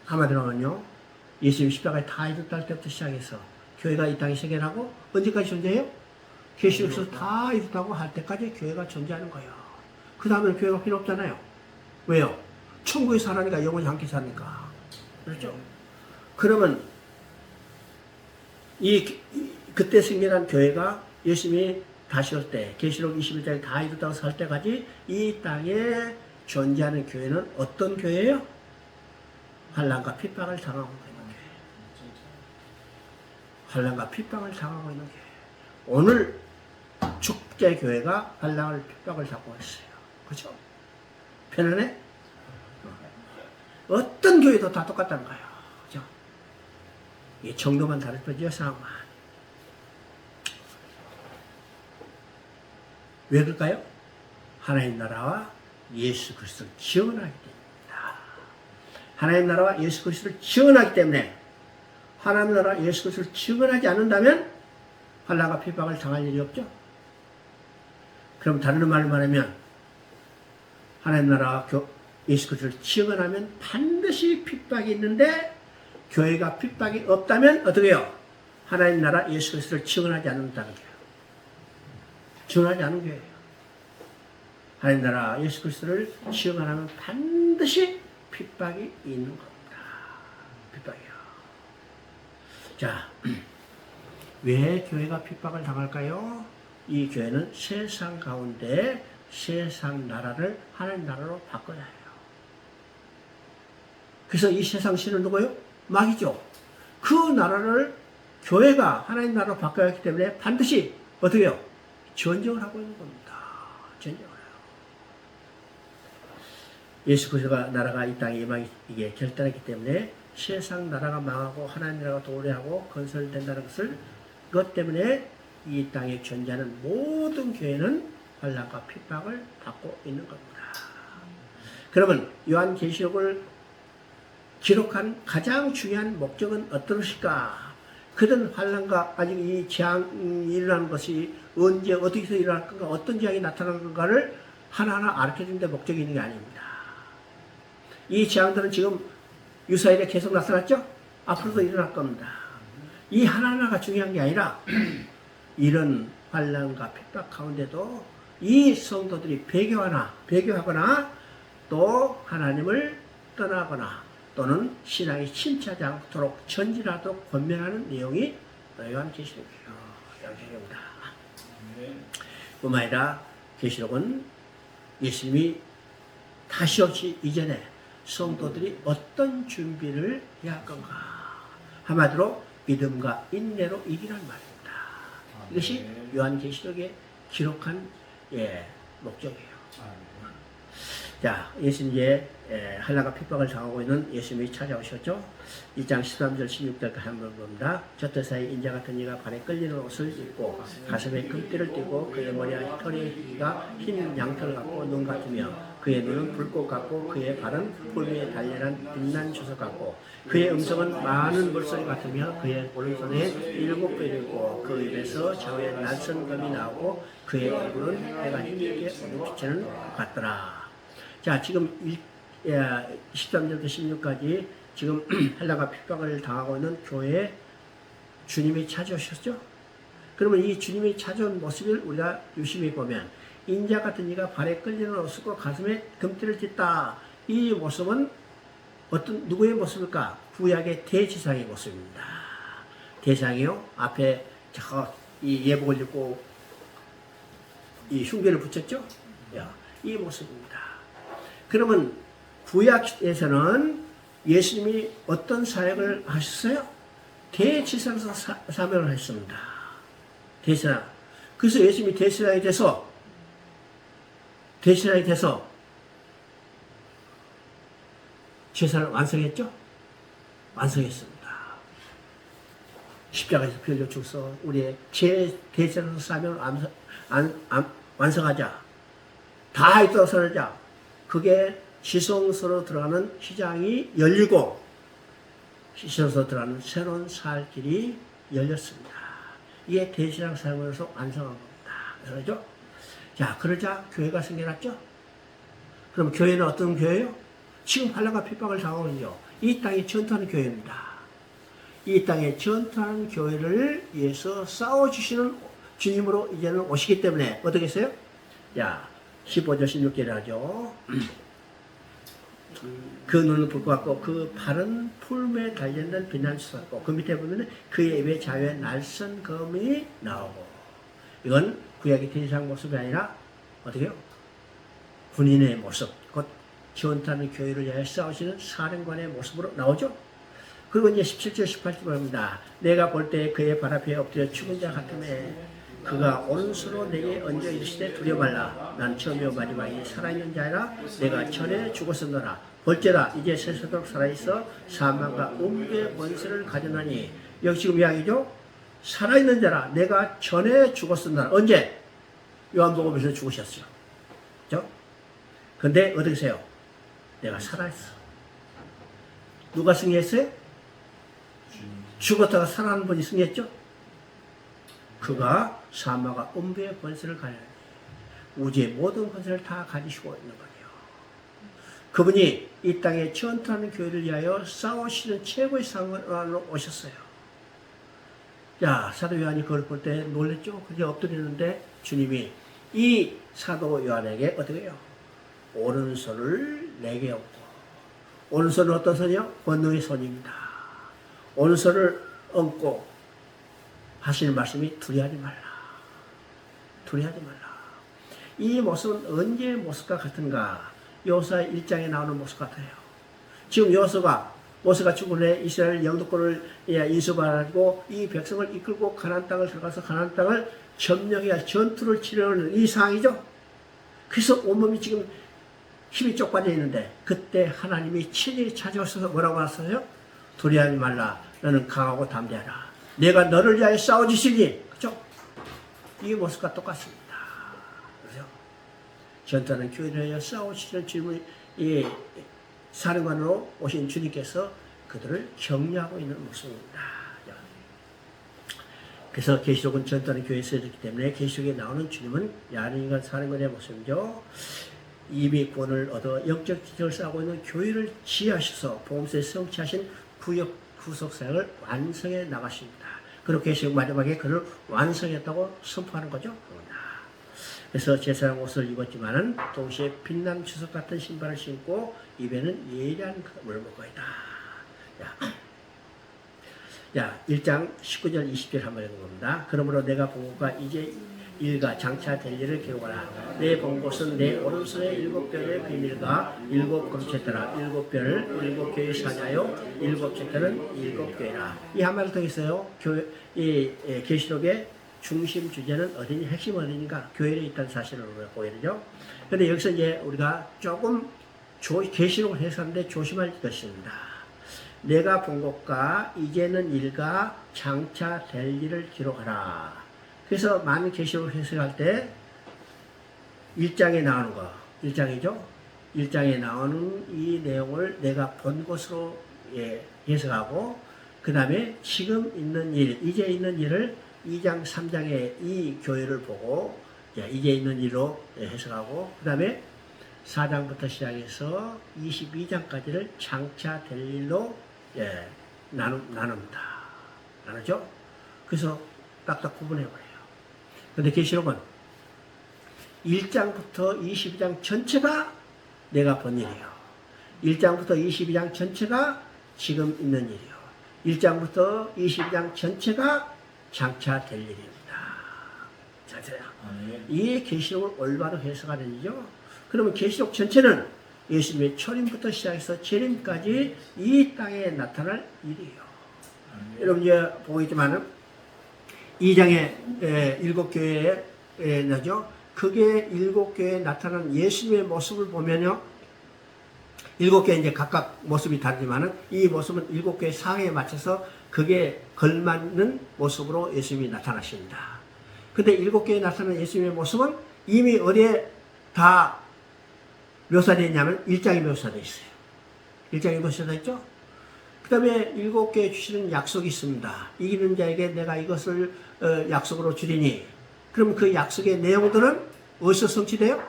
한마디로 하면요, 예수님 십자가에 다 이뤘다 할 때부터 시작해서 교회가 이 땅에 생겨나고 언제까지 존재해요? 계시록에서 다 이뤘다고 할 때까지 교회가 존재하는 거예요. 그 다음에는 교회가 필요 없잖아요. 왜요? 천국에 사라니까, 영원히 함께 사니까. 그렇죠? 그러면 그때 생겨난 교회가 예수님이 다시 올 때, 계시록 21장에 다 이뤘다고 살 때까지 이 땅에 존재하는 교회는 어떤 교회예요? 환난과 핍박을 당하고 있는 교회. 환난과 핍박을 당하고 있는 교회. 오늘 축제 교회가 환난을 핍박을 당하고 있어요. 그렇죠? 편안해? 어떤 교회도 다 똑같다는 거예요. 그죠? 이 정도만 다를 뿐이죠, 상황만. 왜 그럴까요? 하나님 나라와 예수 그리스도를 지원하기 때문입니다. 하나님 나라와 예수 그리스도를 지원하기 때문에, 하나님 나라와 예수 그리스도를 지원하지 않는다면 환난과 핍박을 당할 일이 없죠. 그럼 다른 말로 말하면 하나님 나라와 예수 그리스도를 지원하면 반드시 핍박이 있는데, 교회가 핍박이 없다면 어떻게 해요? 하나님 나라 예수 그리스도를 지원하지 않는다는 거예요. 지원하지 않은 교회예요. 하나님 나라 예수 그리스도를 지원하면 반드시 핍박이 있는 겁니다. 핍박이요. 자, 왜 교회가 핍박을 당할까요? 이 교회는 세상 가운데 세상 나라를 하나님 나라로 바꿔야 해요. 그래서 이 세상 신은 누구예요? 마귀죠. 그 나라를 교회가 하나님 나라로 바꿔야 하기 때문에 반드시 어떻게 해요? 전쟁을 하고 있는 겁니다. 전쟁을 해요. 예수 그리스도가 나라가 이 땅에 이게 결단했기 때문에 세상 나라가 망하고 하나님 나라가 도래하고 건설된다는 것을, 그것 때문에 이 땅에 존재하는 모든 교회는 환난과 핍박을 받고 있는 겁니다. 그러면 요한계시록을 기록한 가장 중요한 목적은 어떤 것일까? 그런 환란과 아직 이 재앙이 일어나는 것이 언제 어디서 일어날 건가, 어떤 재앙이 나타날 건가를 하나하나 알려주는 데 목적이 있는 게 아닙니다. 이 재앙들은 지금 유사일에 계속 나타났죠? 앞으로도 일어날 겁니다. 이 하나하나가 중요한 게 아니라 이런 환란과 핍박 가운데도 이 성도들이 배교하거나 또 하나님을 떠나거나 또는 신앙이 침체하지 않도록 전진하도록 권면하는 내용이 요한계시록이에요. 요한계시록입니다. 뿐만 아니라 계시록은 예수님이 다시 오시 이전에 성도들이 어떤 준비를 해야 할 건가. 한마디로 믿음과 인내로 이기란 말입니다. 이것이 요한계시록에 기록한 목적이에요. 자, 예수님이 한란과 핍박을 당하고 있는 예수님이 찾아오셨죠. 2장 13절 16절까지 한번 봅니다. 저때 사이 인자 같은 이가 발에 끌리는 옷을 입고 가슴에 금띠를 띠고 그의 머리와 털이가 흰 양털 같고 눈 같으며 그의 눈은 불꽃 같고 그의 발은 풀 위에 달려난 빛난 주석 같고 그의 음성은 많은 물소리 같으며 그의 오른손에 7뼈 있고 그 입에서 좌우에 날선 검이 나오고 그의 얼굴은 해가 힘있게 비치는 것 같더라. 자, 지금 13절부터 16까지 지금 한란과 핍박을 당하고 있는 교회에 주님이 찾아오셨죠? 그러면 이 주님이 찾아온 모습을 우리가 유심히 보면 인자 같은 이가 발에 끌리는 옷을 입고 가슴에 금띠를 찢다. 이 모습은 누구의 모습일까? 구약의 대지상의 모습입니다. 대상이요. 앞에 이 예복을 입고 이 흉배를 붙였죠? 이 모습입니다. 그러면 구약에서는 예수님이 어떤 사역을 하셨어요? 대지상에서 사명을 하셨습니다. 대지상. 그래서 예수님이 대지상이 돼서 제사를 완성했죠? 완성했습니다. 십자가에서 피 흘려 죽어서 우리의 대지상에서 사명을 완성하자. 다 있도록 서자. 그게 시성소로 들어가는 시장이 열리고 시성소로 들어가는 새로운 살 길이 열렸습니다. 이게 대지상 사역으로서 완성한 겁니다. 그러죠? 자, 그러자 교회가 생겨났죠? 그럼 교회는 어떤 교회예요? 지금 환란과 핍박을 당하고 있는요. 이 땅에 전투하는 교회입니다. 이 땅에 전투하는 교회를 위해서 싸워주시는 주님으로 이제는 오시기 때문에 어떻게 했어요? 자, 15절 16절에 하죠. 그 눈은 불 것 같고 그 발은 풀매에 달려있는 빛난 주석 같고 그 밑에 보면 그의 입에 자유의 날선 검이 나오고 이건 구약의 대지상 모습이 아니라 어떻게 해요? 군인의 모습, 곧 전투하는 교회를 위하여 싸우시는 사령관의 모습으로 나오죠. 그리고 이제 17절 18절입니다. 내가 볼 때 그의 발 앞에 엎드려 죽은 자 같으매 그가 오른손으로 내게 얹어 이르시되 두려워 말라. 난 처음이요 마지막이 살아있는 자라. 내가 전에 죽었었노라. 볼지라 이제 세세도록 살아있어 사망과 음부의 권세를 가져나니. 여기 지금 이야기죠. 살아있는 자라. 내가 전에 죽었었노라. 언제? 요한복음에서 죽으셨어요. 그렇죠? 근데 어떻게 세요? 내가 살아있어. 누가 승리했어요? 죽었다가 살아난 분이 승리했죠? 그가 사마가 음부의 권세를 가려니 우주의 모든 권세를 다 가지시고 있는 거예요. 그분이 이 땅에 전투하는 교회를 위하여 싸우시는 최고의 상관으로 오셨어요. 자, 사도 요한이 그걸 볼 때 놀랬죠? 그게 엎드리는데 주님이 이 사도 요한에게 어떻게 해요? 오른손을 내게 얹고, 오른손은 어떤 손이요? 권능의 손입니다. 오른손을 얹고 하시는 말씀이 두려워하지 말라. 두려워하지 말라. 이 모습은 언제의 모습과 같은가? 여호수아 1장에 나오는 모습 같아요. 지금 모세가 죽은 후에 이스라엘 영도권을 인수받고 이 백성을 이끌고 가나안 땅을 들어가서 가나안 땅을 점령해야 전투를 치르는 이 상황이죠. 그래서 온몸이 지금 힘이 쪽빠져 있는데 그때 하나님이 친히 찾아오셔서 뭐라고 하셨어요? 두려워하지 말라. 너는 강하고 담대하라. 내가 너를 위하여 싸워주시니. 그죠? 이 모습과 똑같습니다. 그죠? 전투하는 교회를 위하여 싸우시는 주님의 이 사령관으로 오신 주님께서 그들을 격려하고 있는 모습입니다. 그래서 계시록은 전도하는 교회에 쓰여졌기 때문에 계시록에 나오는 주님은 야인과 사령관의 모습이죠. 이미 구원을 얻어 영적 기적을 쌓고 있는 교회를 지휘하셔서 복음서에 성취하신 구속 사역을 완성해 나가십니다. 그리고 계시록 마지막에 그를 완성했다고 선포하는 거죠. 그래서 제사장 옷을 입었지만은 동시에 빛나는 주석 같은 신발을 신고 입에는 예리한 금을 먹고 있다. 자, 1장 19절 20절 한번 읽어봅니다. 그러므로 내가 본 것과 이제 일과 장차 될 일을 기록하라. 내 본 것은 내 오른손에 7별의 비밀과 7 검체더라. 7별 7교회 사자요 7체들은 7교회라. 이 한마디 더 있어요. 이 계시록의 중심 주제는 어디니, 핵심 어디인가? 교회에 있다는 사실을 우리가 보게 되죠. 그런데 여기서 이제 우리가 조금 계시록을 해석하는데 조심할 것입니다. 내가 본 것과 이제는 일과 장차 될 일을 기록하라. 그래서 많은 계시록을 해석할 때 1장에 나오는 거, 1장이죠. 1장에 나오는 이 내용을 내가 본 것으로 해석하고 그 다음에 지금 있는 일, 이제 있는 일을 2장, 3장의 이 교회를 보고 이제 있는 일로 해석하고 그 다음에 4장부터 시작해서 22장까지를 장차 될 일로 나눕니다. 나누죠? 그래서 딱딱 구분해버려요. 그런데 계시록은 1장부터 22장 전체가 내가 본 일이에요. 1장부터 22장 전체가 지금 있는 일이에요. 1장부터 22장 전체가 장차 될 일입니다. 자세요. 이 계시록을 올바로 해석하는 일이죠. 그러면 계시록 전체는 예수님의 초림부터 시작해서 재림까지 이 땅에 나타날 일이에요. 여러분 이제 보고 있지만은 2장에 7교회에 나죠. 그게 7교회에 나타난 예수님의 모습을 보면요. 7교회 이제 각각 모습이 다르지만은 이 모습은 7교회 상에 맞춰서 그게 걸맞는 모습으로 예수님이 나타나십니다. 근데 7교회에 나타난 예수님의 모습은 이미 어디에 다 묘사되어 있냐면 1장에 묘사되어 있어요. 1장에 묘사되어 있죠? 그 다음에 7교회에 주시는 약속이 있습니다. 이기는 자에게 내가 이것을 약속으로 주리니. 그럼 그 약속의 내용들은 어디서 성취돼요?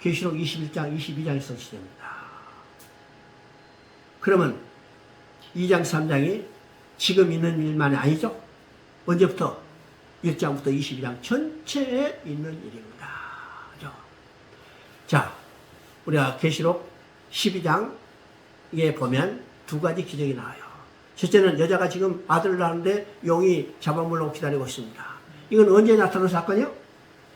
계시록 21장, 22장에 성취됩니다. 그러면 2장, 3장이 지금 있는 일만이 아니죠? 언제부터? 1장부터 22장 전체에 있는 일입니다. 그죠? 자, 우리가 계시록 12장에 보면 두 가지 기적이 나와요. 첫째는 여자가 지금 아들을 낳는데 용이 잡아물려고 기다리고 있습니다. 이건 언제 나타난 사건이요?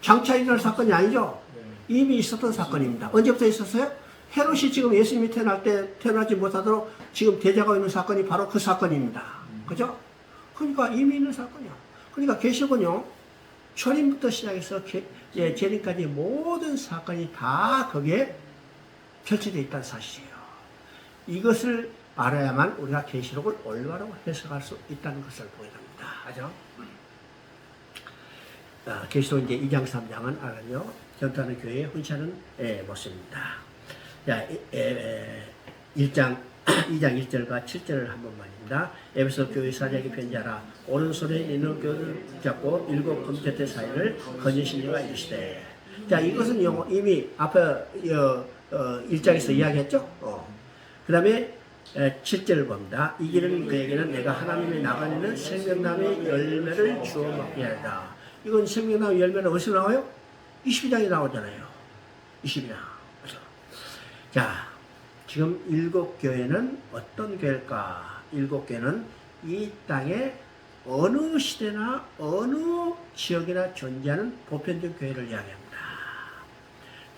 장차 일어날 사건이 아니죠? 이미 있었던 사건입니다. 언제부터 있었어요? 헤롯이 지금 예수님이 태어날 때 태어나지 못하도록 지금 대자가 있는 사건이 바로 그 사건입니다. 그죠? 그러니까 이미 있는 사건이요. 그러니까 계시록은요, 초림부터 시작해서 재림까지 모든 사건이 다 거기에 펼쳐져 있다는 사실이에요. 이것을 알아야만 우리가 계시록을 올바로 해석할 수 있다는 것을 보게 됩니다. 아죠? 계시록 이제 2장, 3장은 알아요. 전도하는 교회의 훈시하는 모습입니다. 자, 1장, 2장 1절과 7절을 한 번만입니다. 에베소 교회 사자에게 편지하라. 오른손에 있는 교를 잡고 7 검체대 사이를 거니신 이가 이르시되. 자, 이것은 이미 앞에 1장에서 이야기했죠. 그 다음에 7절을 봅니다. 이기는 그에게는 내가 하나님의 나가는 생명나무의 열매를 주어 먹게 하리라. 이건 생명나무 열매는 어디서 나와요? 22장에 나오잖아요. 22장. 자, 지금 7교회는 어떤 교회일까? 7교회는 이 땅에 어느 시대나 어느 지역이나 존재하는 보편적 교회를 이야기합니다.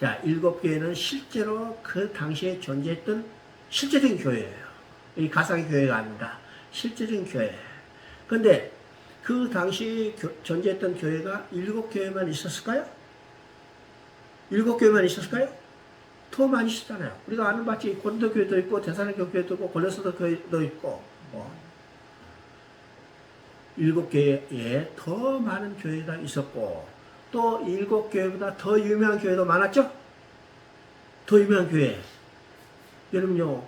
자, 7교회는 실제로 그 당시에 존재했던 실제적인 교회예요. 이 가상의 교회가 아닙니다. 실제적인 교회. 그런데 그 당시 존재했던 교회가 7교회만 있었을까요? 7교회만 있었을까요? 더 많이 있었잖아요. 우리가 아는 바치 고린도 교회도 있고 데살로니가 교회도 있고 골로새도 교회도 있고 7교회에 더 많은 교회가 있었고 또 7교회보다 더 유명한 교회도 많았죠? 더 유명한 교회. 여러분요,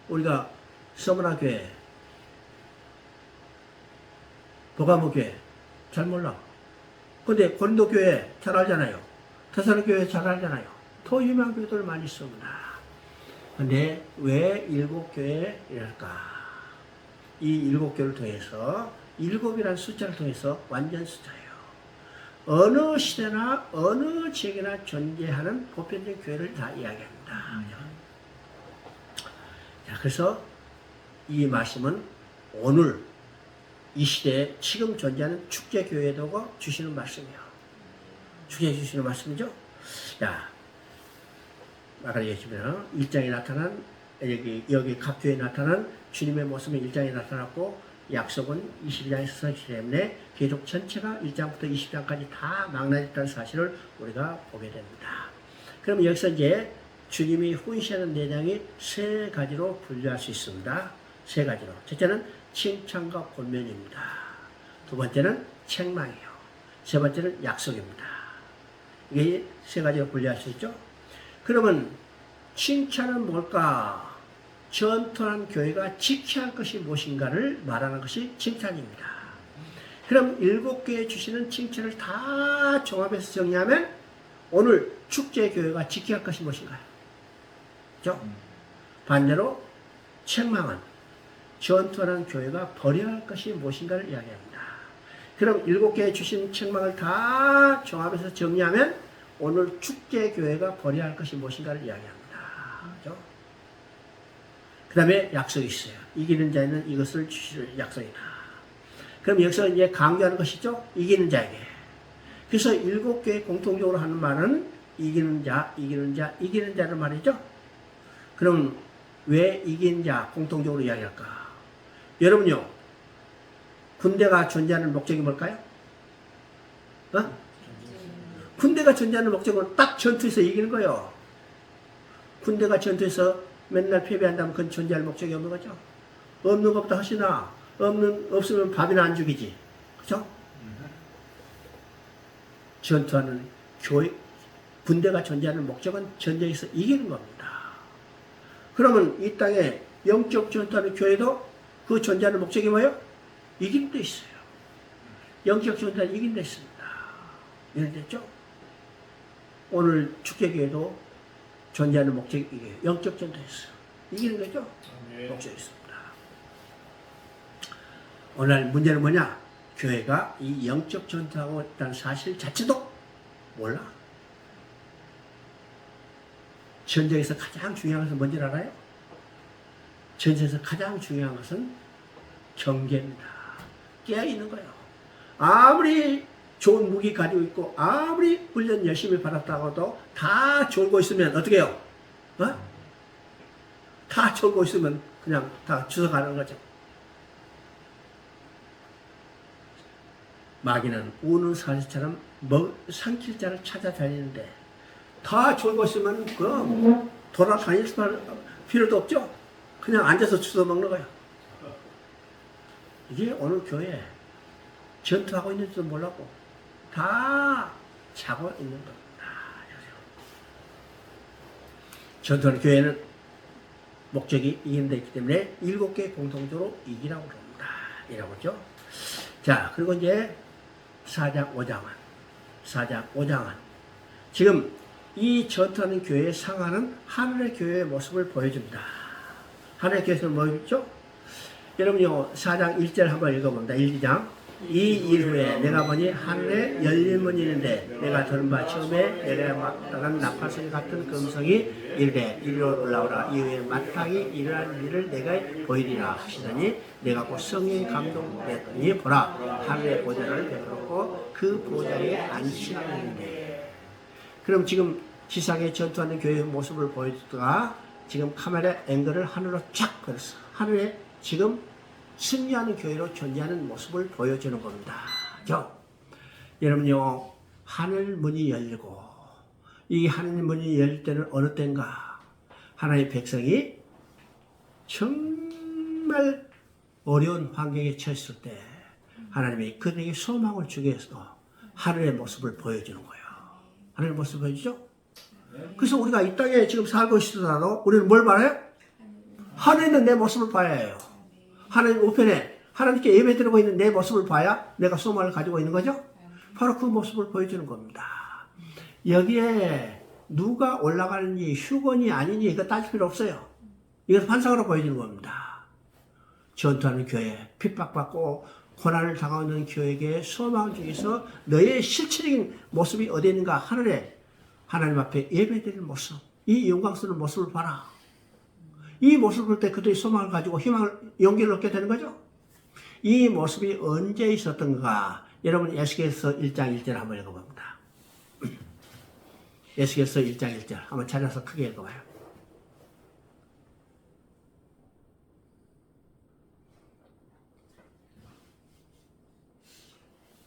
우리가 서문화 교회, 보가모 교회, 잘 몰라. 근데 고린도 교회 잘 알잖아요. 데살로니가 교회 잘 알잖아요. 더 유명한 교회들 많이 있습니다. 근데 왜 7교회 이럴까? 이 7교회를 통해서 7이라는 숫자를 통해서 완전 숫자예요. 어느 시대나 어느 지역이나 존재하는 보편적인 교회를 다 이야기합니다. 자, 그래서 이 말씀은 오늘 이 시대에 지금 존재하는 축제교회도 주시는 말씀이에요. 축제 주시는 말씀이죠. 자, 아까 얘기했지만 1장에 나타난 여기 각 교회에 나타난 주님의 모습은 1장에 나타났고 약속은 22장에서 서기 때문에 계속 전체가 1장부터 20장까지 다 망라졌다는 사실을 우리가 보게 됩니다. 그럼 여기서 이제 주님이 훈시하는 내용이 세 가지로 분류할 수 있습니다. 세 가지로. 첫째는 칭찬과 권면입니다. 두 번째는 책망이요. 세 번째는 약속입니다. 이게 세 가지로 분류할 수 있죠. 그러면 칭찬은 뭘까? 전투한 교회가 지켜야 할 것이 무엇인가를 말하는 것이 칭찬입니다. 그럼 7개에 주시는 칭찬을 다 종합해서 정리하면 오늘 축제교회가 지켜야 할 것이 무엇인가요? 그렇죠? 반대로 책망은 전투하는 교회가 버려야 할 것이 무엇인가를 이야기합니다. 그럼 7개에 주신 책망을 다 종합해서 정리하면 오늘 축제교회가 버려야 할 것이 무엇인가를 이야기합니다. 그렇죠? 그 다음에 약속이 있어요. 이기는 자에는 이것을 주실 약속이다. 그럼 여기서 이제 강조하는 것이죠. 이기는 자에게. 그래서 7교회 공통적으로 하는 말은 이기는 자, 이기는 자, 이기는 자는 말이죠. 그럼 왜 이기는 자 공통적으로 이야기할까? 여러분요, 군대가 존재하는 목적이 뭘까요? 군대가 존재하는 목적은 딱 전투에서 이기는 거예요. 군대가 전투에서 맨날 패배한다면 그건 존재할 목적이 없는 거죠. 없는 것보다 훨씬 나아. 없으면 밥이나 안 죽이지. 그렇죠? 전투하는 군대가 존재하는 목적은 전쟁에서 이기는 겁니다. 그러면 이 땅에 영적 전투하는 교회도 그 존재하는 목적이 뭐예요? 이기는 데 있어요. 영적 전투는 이기는 데 있습니다. 이해됐죠? 오늘 축제교회도 존재하는 목적이 이겨요. 영적 전투에서 이기는 거죠? 목적이 있습니다. 오늘 문제는 뭐냐? 교회가 이 영적 전투하고 있다는 사실 자체도 몰라. 전쟁에서 가장 중요한 것은 뭔지 알아요? 전쟁에서 가장 중요한 것은 경계입니다. 깨어있는 거예요. 아무리 좋은 무기 가지고 있고 아무리 훈련 열심히 받았다고도 다 졸고 있으면 어떻게 해요? 다 졸고 있으면 그냥 다 주워가는 거죠. 마귀는 우는 사자처럼 삼킬 자를 찾아다니는데 다 졸고 있으면 그 돌아다닐 필요도 없죠. 그냥 앉아서 주워 먹는 거예요. 이게 오늘 교회 전투하고 있는지도 몰랐고 다 자고 있는 겁니다. 전투하는 교회는 목적이 이기는 데 있기 때문에 7개 공통적으로 이기라고 합니다. 이라고 하죠. 자, 그리고 이제 4장 5장은 지금 이 전투하는 교회의 상하는 하늘의 교회의 모습을 보여줍니다. 하늘의 교회에서 뭐 있죠? 여러분요, 4장 1절 한번 읽어봅니다. 1, 2장. 이 일 후에 내가 보니 하늘에 열린 문이 있는데 내가 들은 바 처음에 내려야 마땅한 나팔소리 같은 금성이 이르되 이리로 올라오라. 이후에 마땅히 일어날 일을 내가 보이리라 하시더니 내가 곧 성령의 감동되더니 보라 하늘의 보좌를 베풀었고 그 보좌에 앉으시는데. 그럼 지금 지상에 전투하는 교회의 모습을 보여주다가 지금 카메라 앵글을 하늘로 쫙 걸었어. 하늘에 지금 승리하는 교회로 존재하는 모습을 보여주는 겁니다. 여러분요, 하늘 문이 열리고 이 하늘 문이 열릴 때는 어느 때인가? 하나님의 백성이 정말 어려운 환경에 처했을 때 하나님이 그들에게 소망을 주기 위해서 하늘의 모습을 보여주는 거예요. 하늘의 모습을 보여주죠? 그래서 우리가 이 땅에 지금 살고 있으더라도 우리는 뭘 봐요? 하늘에 있는 내 모습을 봐야 해요. 하나님 우편에 하나님께 예배드리고 있는 내 모습을 봐야 내가 소망을 가지고 있는 거죠. 바로 그 모습을 보여주는 겁니다. 여기에 누가 올라가는지 휴건이 아니니 이거 따질 필요 없어요. 이것은 환상으로 보여주는 겁니다. 전투하는 교회, 핍박받고 고난을 당하는 교회에게 소망 중에서 너의 실체적인 모습이 어디 있는가? 하늘에 하나님 앞에 예배드리는 모습, 이 영광스러운 모습을 봐라. 이 모습을 볼 때 그들이 소망을 가지고 희망을, 용기를 얻게 되는 거죠. 이 모습이 언제 있었던가? 여러분 에스겔서 1장 1절 한번 읽어봅니다. 에스겔서 1장 1절 한번 찾아서 크게 읽어봐요.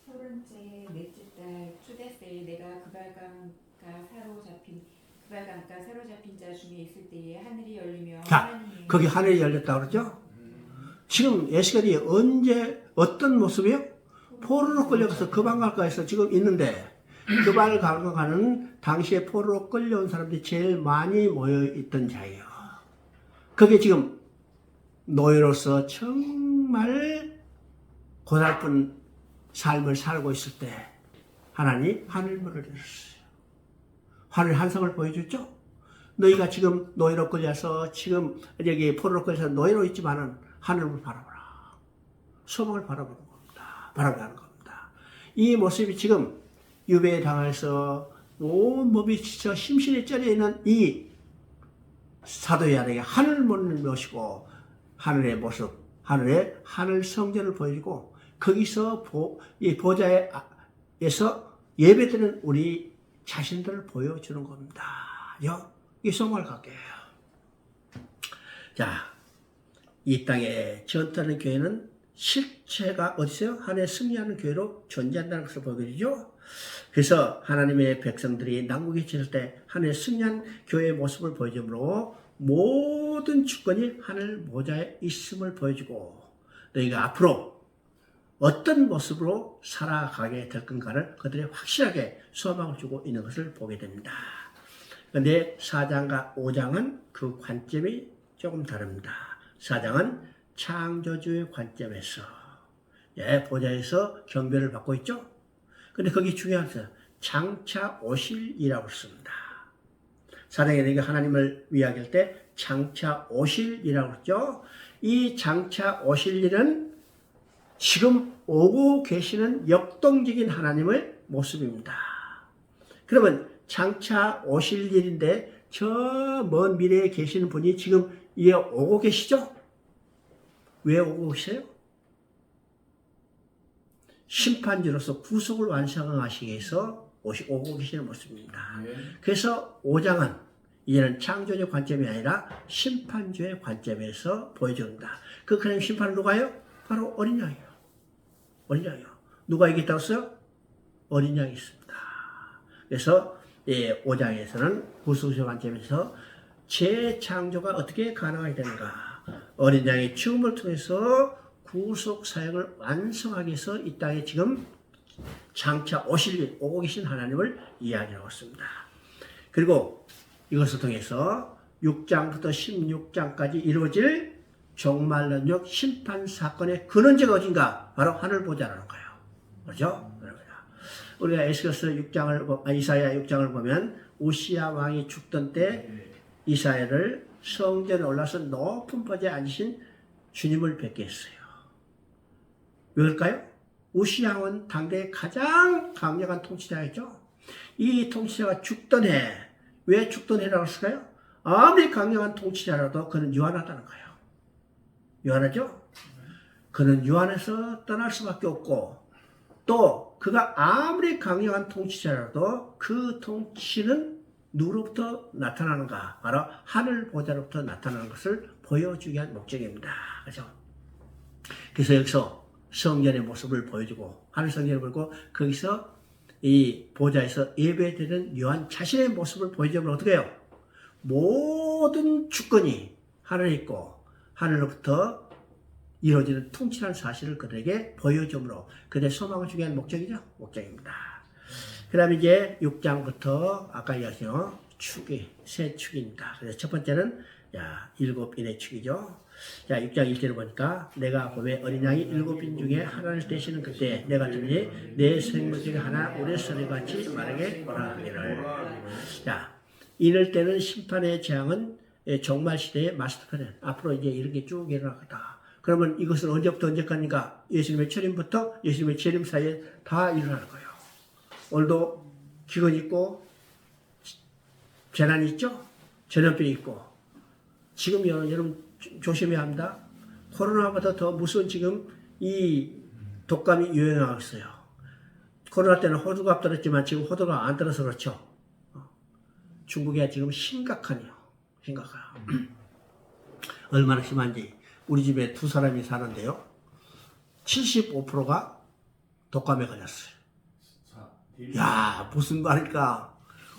서른째 넷째 달 초대새에 내가 그발강가 사로잡힌 자 중에 있을 때에 하늘이 열리며 자, 거기 하늘이 열렸다고 그러죠? 지금 에스겔이 언제 어떤 모습이요? 포로로 끌려가서 그발강가에서 지금 있는데 그발강가는 당시에 포로로 끌려온 사람들이 제일 많이 모여있던 자예요. 그게 지금 노예로서 정말 고달픈 삶을 살고 있을 때 하나님 하늘문을 열었어요. 하늘 한성을 보여줬죠. 너희가 지금 노예로 끌려서 지금 여기 포로로 끌려서 노예로 있지만은 하늘을 바라보라. 소망을 바라보는 겁니다. 바라보는 겁니다. 이 모습이 지금 유배에 당해서 온 몸이 지쳐 심신이 쩔여 있는 이 사도야에게 하늘문을 모시고 하늘의 모습, 하늘 성전을 보여주고 거기서 이 보좌에서 예배드리는 우리 자신들을 보여주는 겁니다. 이 소망을 갖게 해요. 자, 이 땅에 전투하는 교회는 실체가 어디서요? 하늘에 승리하는 교회로 존재한다는 것을 보여주죠. 그래서 하나님의 백성들이 남국에 지을 때 하늘에 승리한 교회의 모습을 보여주므로 모든 주권이 하늘 보좌에 있음을 보여주고 너희가 앞으로 어떤 모습으로 살아가게 될 건가를 그들이 확실하게 소망을 주고 있는 것을 보게 됩니다. 그런데 4장과 5장은 그 관점이 조금 다릅니다. 4장은 창조주의 관점에서 보좌에서 경배를 받고 있죠. 근데 거기 중요한 것은 장차 오실이라고 씁니다. 4장에 하나님을 이야기할 때 장차 오실이라고 했죠. 이 장차 오실 일은 지금 오고 계시는 역동적인 하나님의 모습입니다. 그러면 장차 오실 일인데 저 먼 미래에 계시는 분이 지금 이에 오고 계시죠? 왜 오고 계세요? 심판주로서 구속을 완성하시기 위해서 오고 계시는 모습입니다. 그래서 5장은 이제는 창조주의 관점이 아니라 심판주의 관점에서 보여줍니다. 그 하나님 심판은 누가요? 바로 어린 양이에요. 어린 양이요. 누가 이겼다고 했어요? 어린 양이 있습니다. 그래서 5장에서는 구속주의 관점에서 재창조가 어떻게 가능하게 되는가? 어린 양의 죽음을 통해서 구속 사역을 완성하기 위해서 이 땅에 지금 장차 오실 일, 오고 계신 하나님을 이야기하고 있습니다. 그리고 이것을 통해서 6장부터 16장까지 이루어질 종말론적 심판 사건의 근원지가 어딘가? 바로 하늘 보좌라는 거예요. 그렇죠? 우리가 에스겔서 6장을, 이사야 6장을 보면 우시야 왕이 죽던 때 이사야를 성전에 올라서 높은 보좌에 앉으신 주님을 뵙게 했어요. 왜일까요? 우시야 왕은 당대의 가장 강력한 통치자였죠. 이 통치자가 죽던 해, 왜 죽던 해라고 했을까요? 아무리 강력한 통치자라도 그는 유한하다는 거예요. 유한하죠? 그는 유한해서 떠날 수밖에 없고 또 그가 아무리 강력한 통치자라도 그 통치는 누구로부터 나타나는가? 바로 하늘 보좌로부터 나타나는 것을 보여주기 위한 목적입니다. 그렇죠? 그래서 여기서 성전의 모습을 보여주고 하늘 성전을 보고 거기서 이 보좌에서 예배드리는 요한 자신의 모습을 보여주면 어떻게 해요? 모든 주권이 하늘에 있고 하늘로부터 이루어지는 통치라는 사실을 그들에게 보여줌으로 그들의 소망을 주기 위한 목적이죠. 목적입니다. 그 다음에 이제 6장부터 아까 이야기했죠. 축이 세 축입니다. 그래서 첫 번째는 자, 7인의 축이죠. 자, 6장 1절을 보니까 내가 봄에 어린 양이 7인 중에 하나를 떼시는 그때 내가 주니 내 생물 중에 하나 우레소리 같이 마르게 하기를. 자, 이럴 때는 심판의 재앙은 종말 시대의 마스터편에 앞으로 이제 이런 게 쭉 일어나겠다. 그러면 이것은 언제부터 언제까지인가? 예수님의 철임부터 예수님의 재림 사이에 다 일어나는 거예요. 오늘도 기근 있고 재난이 있죠? 전염병이 있고 지금 여러분 조심해야 합니다. 코로나보다 더 무서운 지금 이 독감이 유행하고 있어요. 코로나 때는 호두가 떨어졌지만 지금 호두가 안 떨어서 그렇죠. 중국에 지금 심각하네요. 심각해요. 얼마나 심한지 우리 집에 두 사람이 사는데요. 75%가 독감에 걸렸어요. 야, 무슨 말일까?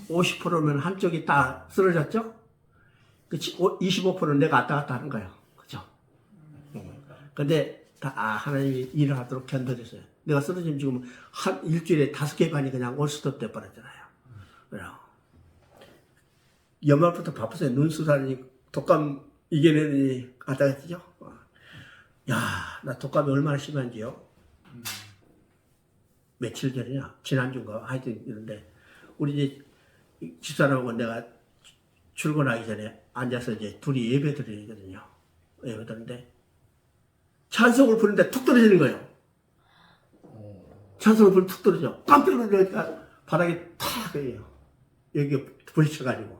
50%면 한쪽이 다 쓰러졌죠? 25%는 내가 왔다 갔다 하는 거예요. 그죠? 근데 하나님이 일을 하도록 견뎌줬어요. 내가 쓰러지면 지금 한 일주일에 5개 반이 그냥 올스톱 돼버렸잖아요. 연말부터 바쁘세요. 눈수사니 독감 이겨내니 갔다 갔죠? 야, 나 독감이 얼마나 심한지요? 며칠 전이냐? 지난주인가? 하여튼 이런데, 우리 이제 집사람하고 내가 출근하기 전에 앉아서 이제 둘이 예배 드리거든요. 예배 드리는데, 찬송을 부르는데 툭 떨어지는 거예요. 찬송을 부르는데 툭 떨어져. 깜짝 놀라니까 바닥에 탁, 여기 부딪혀가지고.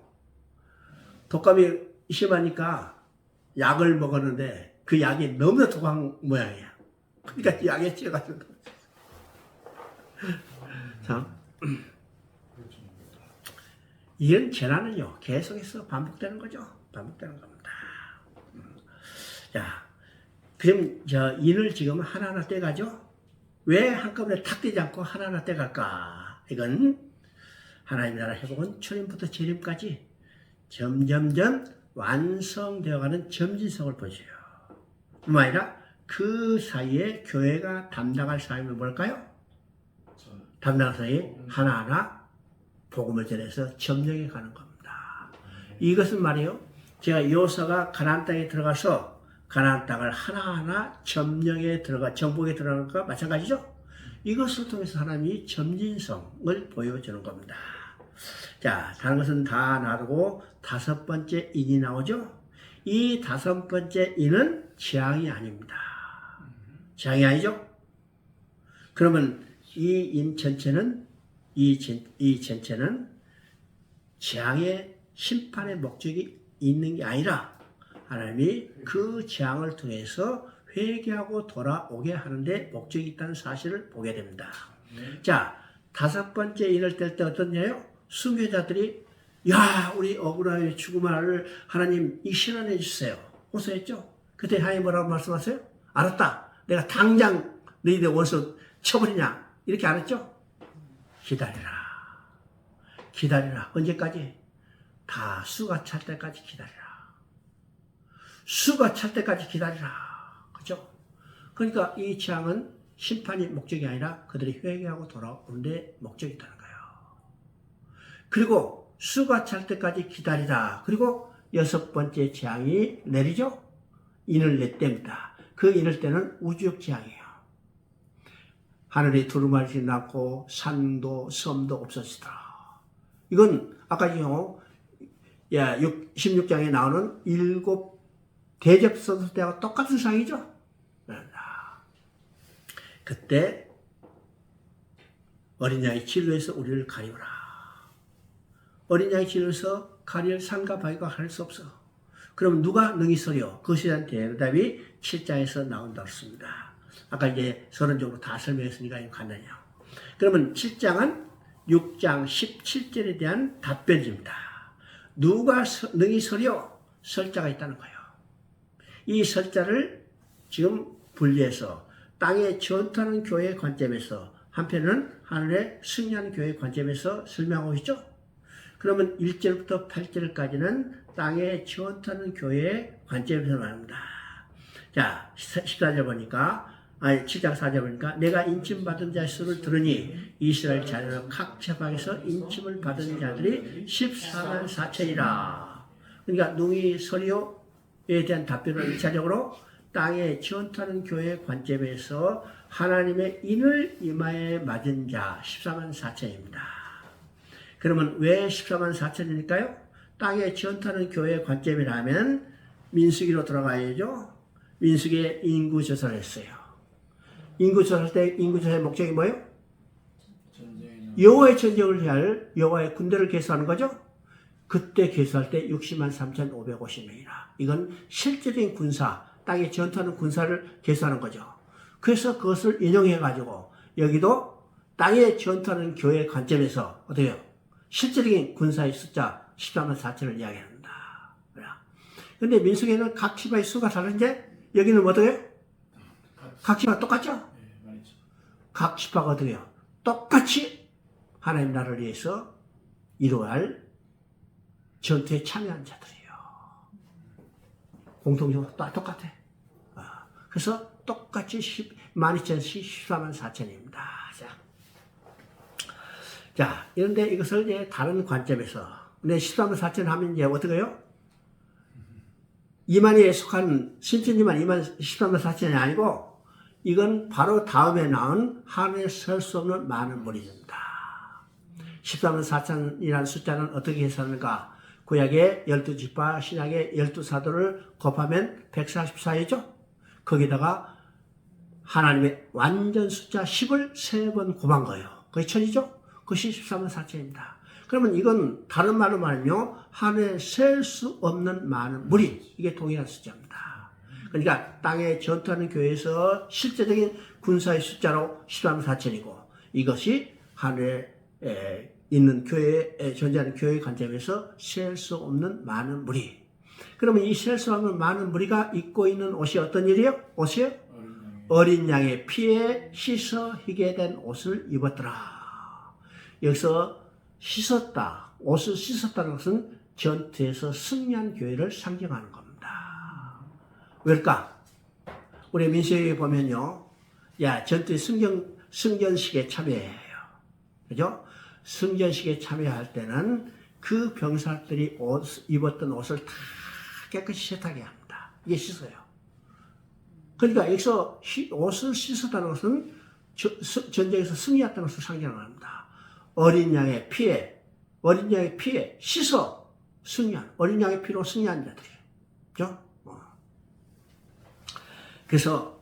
독감이 심하니까 약을 먹었는데 그 약이 너무나 독한 모양이야. 그러니까 약에 찌어가지고. 참. 이런 재난은요, 계속해서 반복되는 거죠. 반복되는 겁니다. 자, 그럼 인을 지금 하나하나 떼가죠? 왜 한꺼번에 탁 떼지 않고 하나하나 떼갈까? 이건 하나님의 나라 회복은 초림부터 재림까지 점점점 완성되어가는 점진성을 보여줘요. 뿐만 아니라 그 사이에 교회가 담당할 사람이 뭘까요? 담당할 사람이 하나하나 복음을 전해서 점령해 가는 겁니다. 이것은 말이에요. 제가 요사가 가나안 땅에 들어가서 가나안 땅을 하나하나 점령에 들어가 정복에 들어가는 것과 마찬가지죠. 이것을 통해서 하나님이 점진성을 보여주는 겁니다. 자, 다른 것은 다 놔두고 5번째 인이 나오죠. 이 5번째 인은 재앙이 아닙니다. 재앙이 아니죠. 그러면 이 인 전체는 이 전체는 재앙의 심판의 목적이 있는 게 아니라 하나님이 그 재앙을 통해서 회개하고 돌아오게 하는데 목적이 있다는 사실을 보게 됩니다. 자, 5번째 인을 뗄 때 어떠냐요? 순교자들이 야, 우리 억울하게 죽음을 하나님 이신원해 주세요. 호소했죠? 그때 하나님 뭐라고 말씀하세요? 알았다. 내가 당장 너희들 원수 쳐버리냐? 이렇게 안 했죠? 기다리라. 기다리라. 언제까지? 다 수가 찰 때까지 기다리라. 수가 찰 때까지 기다리라. 그죠? 그러니까 이 재앙은 심판이 목적이 아니라 그들이 회개하고 돌아오는데 목적이 있다는 거예요. 그리고 수가 찰 때까지 기다리라. 그리고 6번째 재앙이 내리죠? 인을 냈답니다. 그 인을 때는 우주적 재앙이에요. 하늘에 두루마리 났고 산도 섬도 없어지더라. 이건 아까 16장에 나오는 7 대접 썼을 때하고 똑같은 상이죠. 그때 어린 양이 진로에서 우리를 가리우라. 어린 양이 진로에서 가리울 산과 바위가 할 수 없어. 그럼 누가 능히 서려? 그것에 대한 대답이 7장에서 나온다고 했습니다. 아까 이제 서론적으로 다 설명했으니까 간단해요. 그러면 7장은 6장 17절에 대한 답변입니다. 누가 능히 서려? 설자가 있다는 거예요. 이 설자를 지금 분리해서 땅에 전투하는 교회의 관점에서 한편은 하늘에 승리하는 교회의 관점에서 설명하고 있죠. 그러면 1절부터 8절까지는 땅에 전투하는 교회의 관점에서 말합니다. 자, 14절 보니까 아니 7장 4절 보니까 내가 인침받은 자 수를 들으니 이스라엘 자녀는 각 지파에서 인침을 받은 자들이 14만 4천이라. 그러니까 둥이 서리오에 대한 답변을 1차적으로 땅에 전투하는 교회의 관점에서 하나님의 인을 이마에 맞은 자 14만 4천입니다. 그러면 왜 14만 4천이니까요? 땅에 전투하는 교회의 관점이라면 민수기로 돌아가야죠. 민수기에 인구조사를 했어요. 인구조사할 때 인구조사의 목적이 뭐예요? 여호와의 전쟁을 할 여호와의 군대를 계수하는 거죠. 그때 계수할 때 60만 3,550명이라. 이건 실질적인 군사, 땅에 전투하는 군사를 계수하는 거죠. 그래서 그것을 인용해가지고 여기도 땅에 전투하는 교회의 관점에서 어떻게 해요? 실질적인 군사의 숫자 14만 4천을 이야기합니다. 그런데 민수기에는 각 지파의 수가 다른데 여기는 어떻게 해요? 각 지파가 똑같죠? 각 지파가 어떻게 해요? 똑같이 하나님 나라를 위해서 이루어할 전투에 참여한 자들이에요. 공통적으로 똑같아. 그래서 똑같이 12,014만 4천입니다. 자, 그런데 이것을 이제 다른 관점에서, 근데 14만 4천 하면 이제 어떻게 해요? 이만희에 속한 신천지만 14만 4천이 아니고, 이건 바로 다음에 나온 하늘에 설 수 없는 많은 무리입니다. 14만 4천이라는 숫자는 어떻게 해석하는가? 구약의 12지파, 신약의 12사도를 곱하면 144이죠? 거기다가 하나님의 완전 숫자 10을 3번 곱한 거예요. 그게 천이죠? 그것이 14만 4천입니다. 그러면 이건 다른 말로 말하면 하늘에 셀 수 없는 많은 무리, 이게 동일한 숫자입니다. 그러니까 땅에 전투하는 교회에서 실제적인 군사의 숫자로 14만 4천이고 이것이 하늘에 있는 교회에 존재하는 교회의 관점에서 셀 수 없는 많은 무리. 그러면 이 셀 수 없는 많은 무리가 입고 있는 옷이 어떤 일이에요? 옷이요? 어린 양의 피에 씻어 희게 된 옷을 입었더라. 여기서 씻었다, 옷을 씻었다는 것은 전투에서 승리한 교회를 상징하는 겁니다. 왜일까? 우리 민수기에 보면요, 전투의 승전식에 참여해요. 그죠? 승전식에 참여할 때는 그 병사들이 입었던 옷을 다 깨끗이 세탁해야 합니다. 이게 씻어요. 그러니까 여기서 옷을 씻었다는 것은 전쟁에서 승리했다는 것을 상징합니다. 어린 양의 피에 씻어 승리한, 어린 양의 피로 승리한 자들이에요. 그죠? 그래서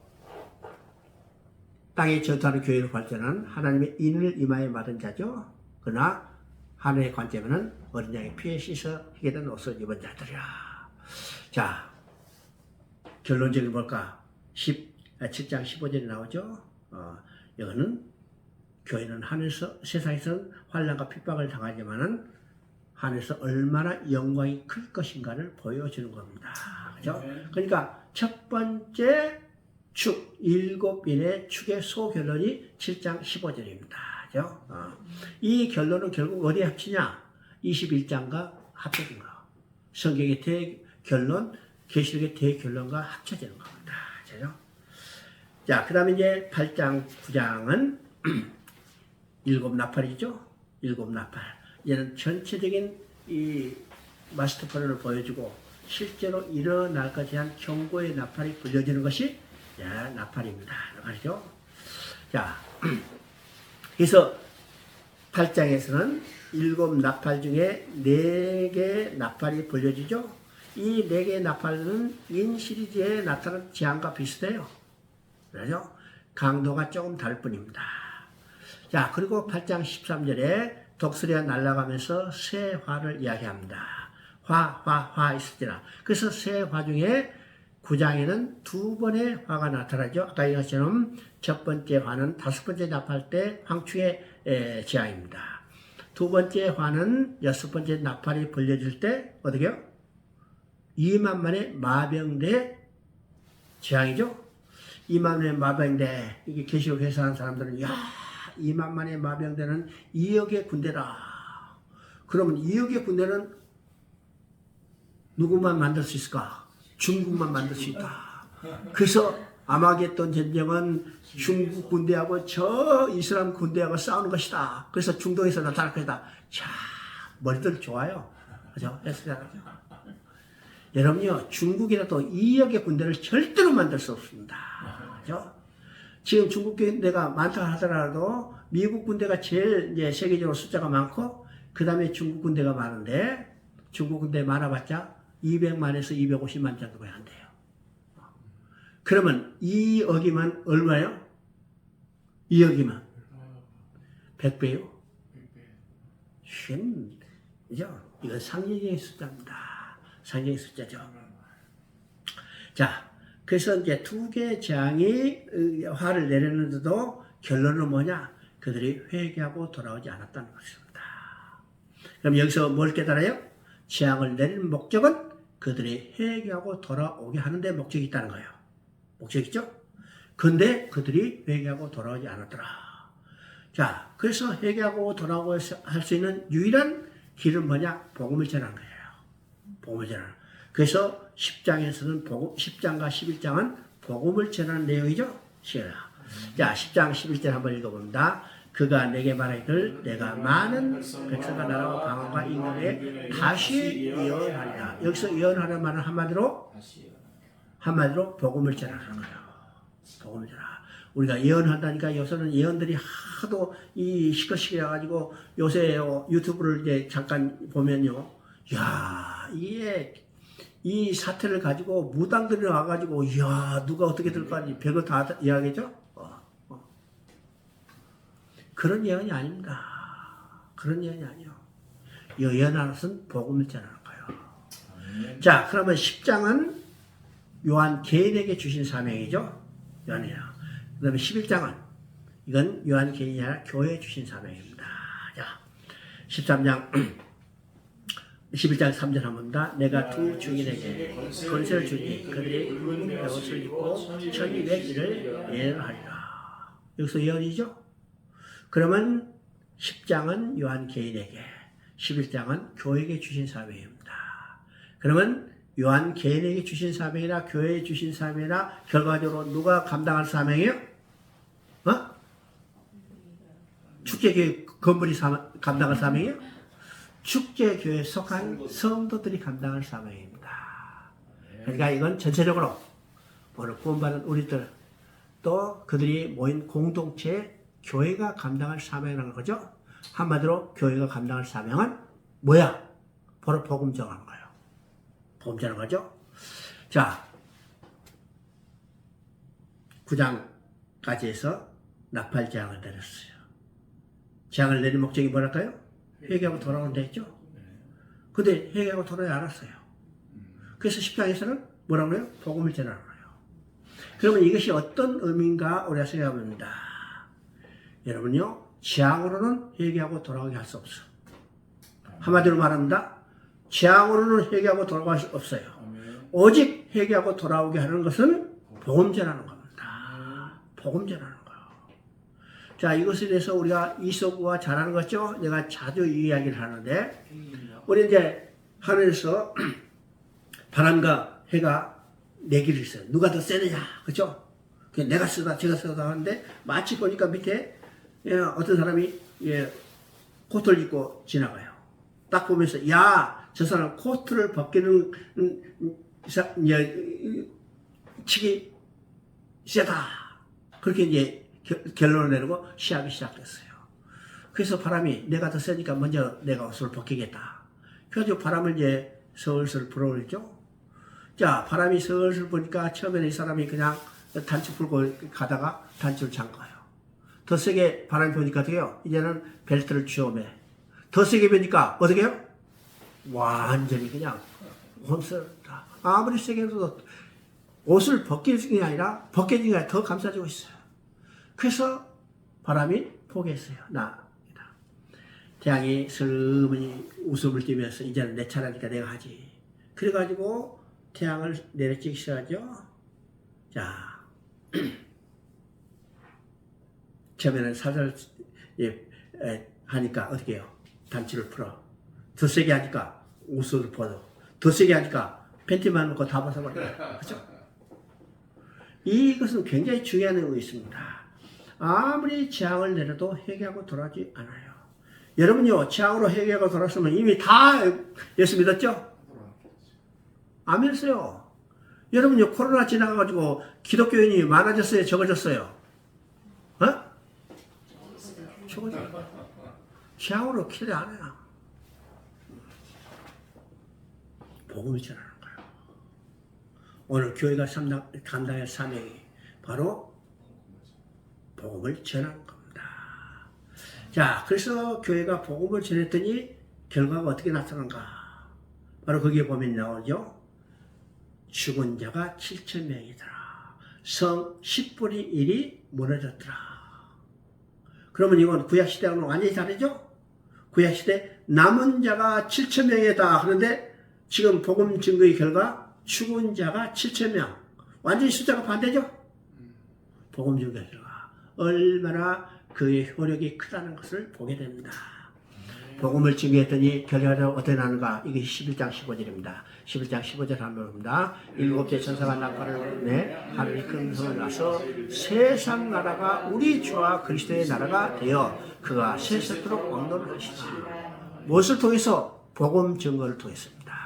땅에 전투하는 교회를 관점은 하나님의 인을 이마에 맞은 자죠. 그러나 하늘의 관점에는 어린 양의 피에 씻어 희게 된 옷을 입은 자들이라. 자, 결론적인 뭘까? 7장 15절에 나오죠. 여기는 교회는 하늘에서, 세상에서는 환난과 핍박을 당하지만은 하늘에서 얼마나 영광이 클 것인가를 보여주는 겁니다. 그죠? 그러니까 첫 번째 축, 7인의 축의 소결론이 7장 15절입니다. 그죠? 이 결론은 결국 어디에 합치냐? 21장과 합쳐진 거. 성경의 대결론, 계시록의 대결론과 합쳐지는 겁니다. 그죠? 자, 그 다음에 이제 8장, 9장은 7 나팔이죠? 7 나팔. 얘는 전체적인 이 마스터플랜을 보여주고 실제로 일어날 것에 대한 경고의 나팔이 불려지는 것이 나팔입니다. 알죠? 자, 그래서 8장에서는 7 나팔 중에 4개 나팔이 불려지죠? 이 4개의 나팔은 인 시리즈에 나타난 재앙과 비슷해요. 그렇죠? 강도가 조금 다를 뿐입니다. 자, 그리고 8장 13절에 독수리가 날아가면서 새 화를 이야기합니다. 화 있을지라. 그래서 새 화 중에 9장에는 2번의 화가 나타나죠. 아까 이것처럼 첫 번째 화는 5번째 나팔 때 황충의 재앙입니다. 2번째 화는 6번째 나팔이 불려질 때 어떻게 해요? 2만만의 마병대 재앙이죠. 2만만의 마병대, 이게 계시록 해석하는 사람들은 2만만의 마병대는 2억의 군대다. 그러면 2억의 군대는 누구만 만들 수 있을까? 중국만 만들 수 있다. 그래서 아마겟돈 전쟁은 중국 군대하고 저 이슬람 군대하고 싸우는 것이다. 그래서 중동에서 나타날 것이다. 자, 머리들 좋아요. 그죠? 했잖아요. 여러분요, 중국이라도 2억의 군대를 절대로 만들 수 없습니다. 그죠? 지금 중국 군대가 많다 하더라도 미국 군대가 제일 이제 세계적으로 숫자가 많고, 그 다음에 중국 군대가 많은데, 중국 군대 많아봤자 200만에서 250만 정도가 안 돼요. 그러면 2억이면 얼마요? 2억이면 100배요? 그죠? 이건 상징적인 숫자입니다. 상징적인 숫자죠. 자, 그래서 이제 두 개의 재앙이 화를 내렸는데도 결론은 뭐냐? 그들이 회개하고 돌아오지 않았다는 것입니다. 그럼 여기서 뭘 깨달아요? 재앙을 내리는 목적은 그들이 회개하고 돌아오게 하는 데 목적이 있다는 거예요. 목적이죠? 근데 그들이 회개하고 돌아오지 않았더라. 자, 그래서 회개하고 돌아오고 할 수 있는 유일한 길은 뭐냐? 복음을 전하는 거예요. 복음을 전하는. 그래서 10장에서는 10장과 11장은 복음을 전하는 내용이죠. 자, 10장 11절 한번 읽어봅니다. 그가 내게 말하기를 내가 많은 백성과 나라와 방언과 인간에 다시 예언하리라. 여기서 예언하는 말은 한마디로 복음을 전하는 거예요. 복음을 전하. 우리가 예언한다니까 요새는 예언들이 하도 이 시끌시끌해가지고 요새 유튜브를 이제 잠깐 보면요. 야, 이 사태를 가지고 무당들이 와가지고 야, 누가 어떻게 될까지 별거 다 이야기죠. 그런 예언이 아닙니다. 그런 예언이 아니요. 예언하는 것은 복음을 전하는 거예요. 자, 그러면 10장은 요한 개인에게 주신 사명이죠. 요한이요. 그 다음에 11장은 이건 요한 개인이 아니라 교회에 주신 사명입니다. 자, 13장 11장 3절 한번다. 내가 두 증인에게 권세를 주니 그들이 굵은 베옷을 입고 천이 맺기를 예언하리라. 여기서 예언이죠. 그러면 10장은 요한 개인에게, 11장은 교회에게 주신 사명입니다. 그러면 요한 개인에게 주신 사명이나 교회에 주신 사명이나 결과적으로 누가 감당할 사명이에요? 축제교회 건물이 감당할 사명이에요? 축제교회에 속한 성도들이 감당할 사명입니다. 그러니까 이건 전체적으로 오늘 구원받은 우리들 또 그들이 모인 공동체 교회가 감당할 사명이라는 거죠. 한마디로 교회가 감당할 사명은 뭐야? 바로 복음 전하는 거예요. 복음 전하는 거죠. 자, 9장까지 해서 나팔 재앙을 내렸어요. 재앙을 내린 목적이 뭐랄까요? 회개하고 돌아온다 했죠. 근데 회개하고 돌아오지 않았어요. 그래서 10장에서는 뭐라고 해요? 복음을 전하는 거예요. 그러면 이것이 어떤 의미인가 우리가 생각해봅니다. 여러분요, 재앙으로는 회개하고 돌아오게 할 수 없어. 한마디로 말합니다. 재앙으로는 회개하고 돌아갈 수 없어요. 오직 회개하고 돌아오게 하는 것은 복음 전하는 겁니다. 복음 전하는 거예요. 자, 이것에 대해서 우리가 이소구가 잘하는 거죠. 내가 자주 이 이야기를 하는데, 우리 이제 하늘에서 바람과 해가 내기를 있어요. 누가 더 세느냐, 그죠? 내가 쓰다, 제가 쓰다 하는데, 마치 보니까 밑에 어떤 사람이 코트를 입고 지나가요. 딱 보면서 야, 저 사람 코트를 벗기는 치기 세다. 그렇게 이제 결론을 내리고 시합이 시작됐어요. 그래서 바람이 내가 더 세니까 먼저 내가 옷을 벗기겠다. 그래가지고 바람을 이제 슬슬 불어올리죠. 자, 바람이 슬슬 부니까 처음에는 이 사람이 그냥 단추 풀고 가다가 단추를 잠가요. 더 세게 바람이 부니까 어떻게 해요? 이제는 벨트를 쥐어매. 더 세게 부니까 어떻게 해요? 완전히 그냥 홈쓸다. 아무리 세게 해도 옷을 벗기는 게 아니라 벗겨진 게 아니라 더 감싸지고 있어요. 그래서 바람이 포기했어요. 태양이 슬그머니 웃음을 띠면서 이제는 내 차례니까 내가 하지. 그래가지고 태양을 내려찍기 시작하죠. 자, 처음에는 살살 하니까 어떻게 해요? 단추를 풀어. 더 세게 하니까 옷을 벗어. 더 세게 하니까 팬티만 놓고 다 벗어버려요. 그렇죠? 이것은 굉장히 중요한 내용이 있습니다. 아무리 재앙을 내려도 회개하고 돌아오지 않아요. 여러분요, 재앙으로 회개하고 돌아왔으면 이미 다 예수 믿었죠? 안 믿었어요. 여러분요, 코로나 지나가가지고 기독교인이 많아졌어요? 적어졌어요? 어? 적어졌어요. 재앙으로 기대 안 해요. 복음을 전하는 거예요. 오늘 교회가 감당할 사명이 바로 복음을 전하는 겁니다. 자, 그래서 교회가 복음을 전했더니 결과가 어떻게 나타난가? 바로 거기에 보면 나오죠. 죽은 자가 7,000명이더라. 성 10분의 1이 무너졌더라. 그러면 이건 구약시대하고는 완전히 다르죠? 구약시대 남은 자가 7,000명이다. 그런데 지금 복음 증거의 결과 죽은 자가 7,000명. 완전히 숫자가 반대죠? 복음 증거의 결과 얼마나 그의 효력이 크다는 것을 보게 됩니다. 복음을 증거했더니 결과가 어떻게 나는가? 이게 11장 15절입니다. 11장 15절 한번 봅니다. 일곱째 천사가 나팔을 내 하늘이 큰 성을 나서 세상 나라가 우리 주와 그리스도의 나라가 되어 그가 세세토록 왕노릇하시라. 무엇을 통해서? 복음 증거를 통했습니다.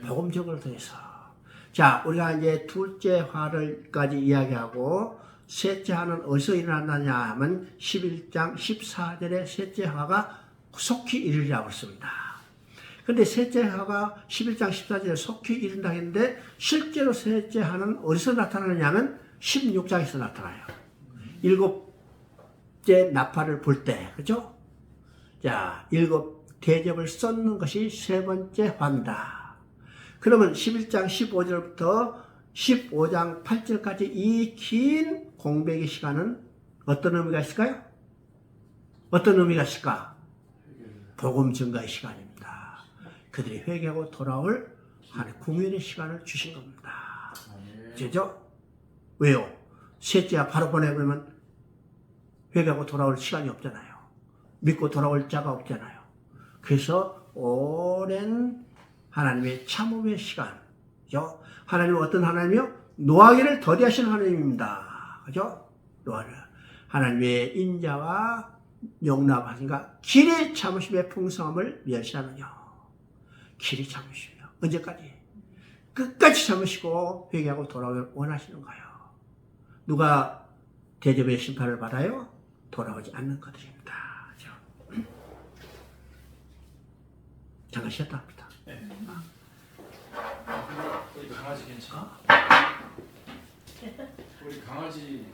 복음 증거를 통해서. 자, 우리가 이제 둘째 화를까지 이야기하고 셋째 화는 어디서 일어났느냐 하면 11장 14절에 셋째 화가 속히 이르리라고 했습니다. 근데 셋째 화가 11장 14절에 속히 이른다 했는데 실제로 셋째 화는 어디서 나타나느냐면 16장에서 나타나요. 일곱째 나팔을 불 때, 그죠? 자, 일곱 대접을 쏟는 것이 세 번째 화입니다. 그러면 11장 15절부터 15장 8절까지 이 긴 공백의 시간은 어떤 의미가 있을까요? 어떤 의미가 있을까? 복음 증거의 시간입니다. 그들이 회개하고 돌아올 하나의 공연의 시간을 주신 겁니다. 그죠? 왜요? 셋째야 바로 보내보면 회개하고 돌아올 시간이 없잖아요. 믿고 돌아올 자가 없잖아요. 그래서 오랜 하나님의 참음의 시간. 그죠? 하나님은 어떤 하나님이요? 노하기를 더디하신 하나님입니다. 그죠? 노하기를. 하나님의 인자와 용납하신가? 길이 참으심의 풍성함을 멸시하느냐? 길이 참으시며 언제까지? 끝까지 참으시고 회개하고 돌아오길 원하시는 거예요. 누가 대접의 심판을 받아요? 돌아오지 않는 것들입니다. 그죠? 잠깐 쉬었다 합니다. 네. 우리 강아지 괜찮아? 우리 강아지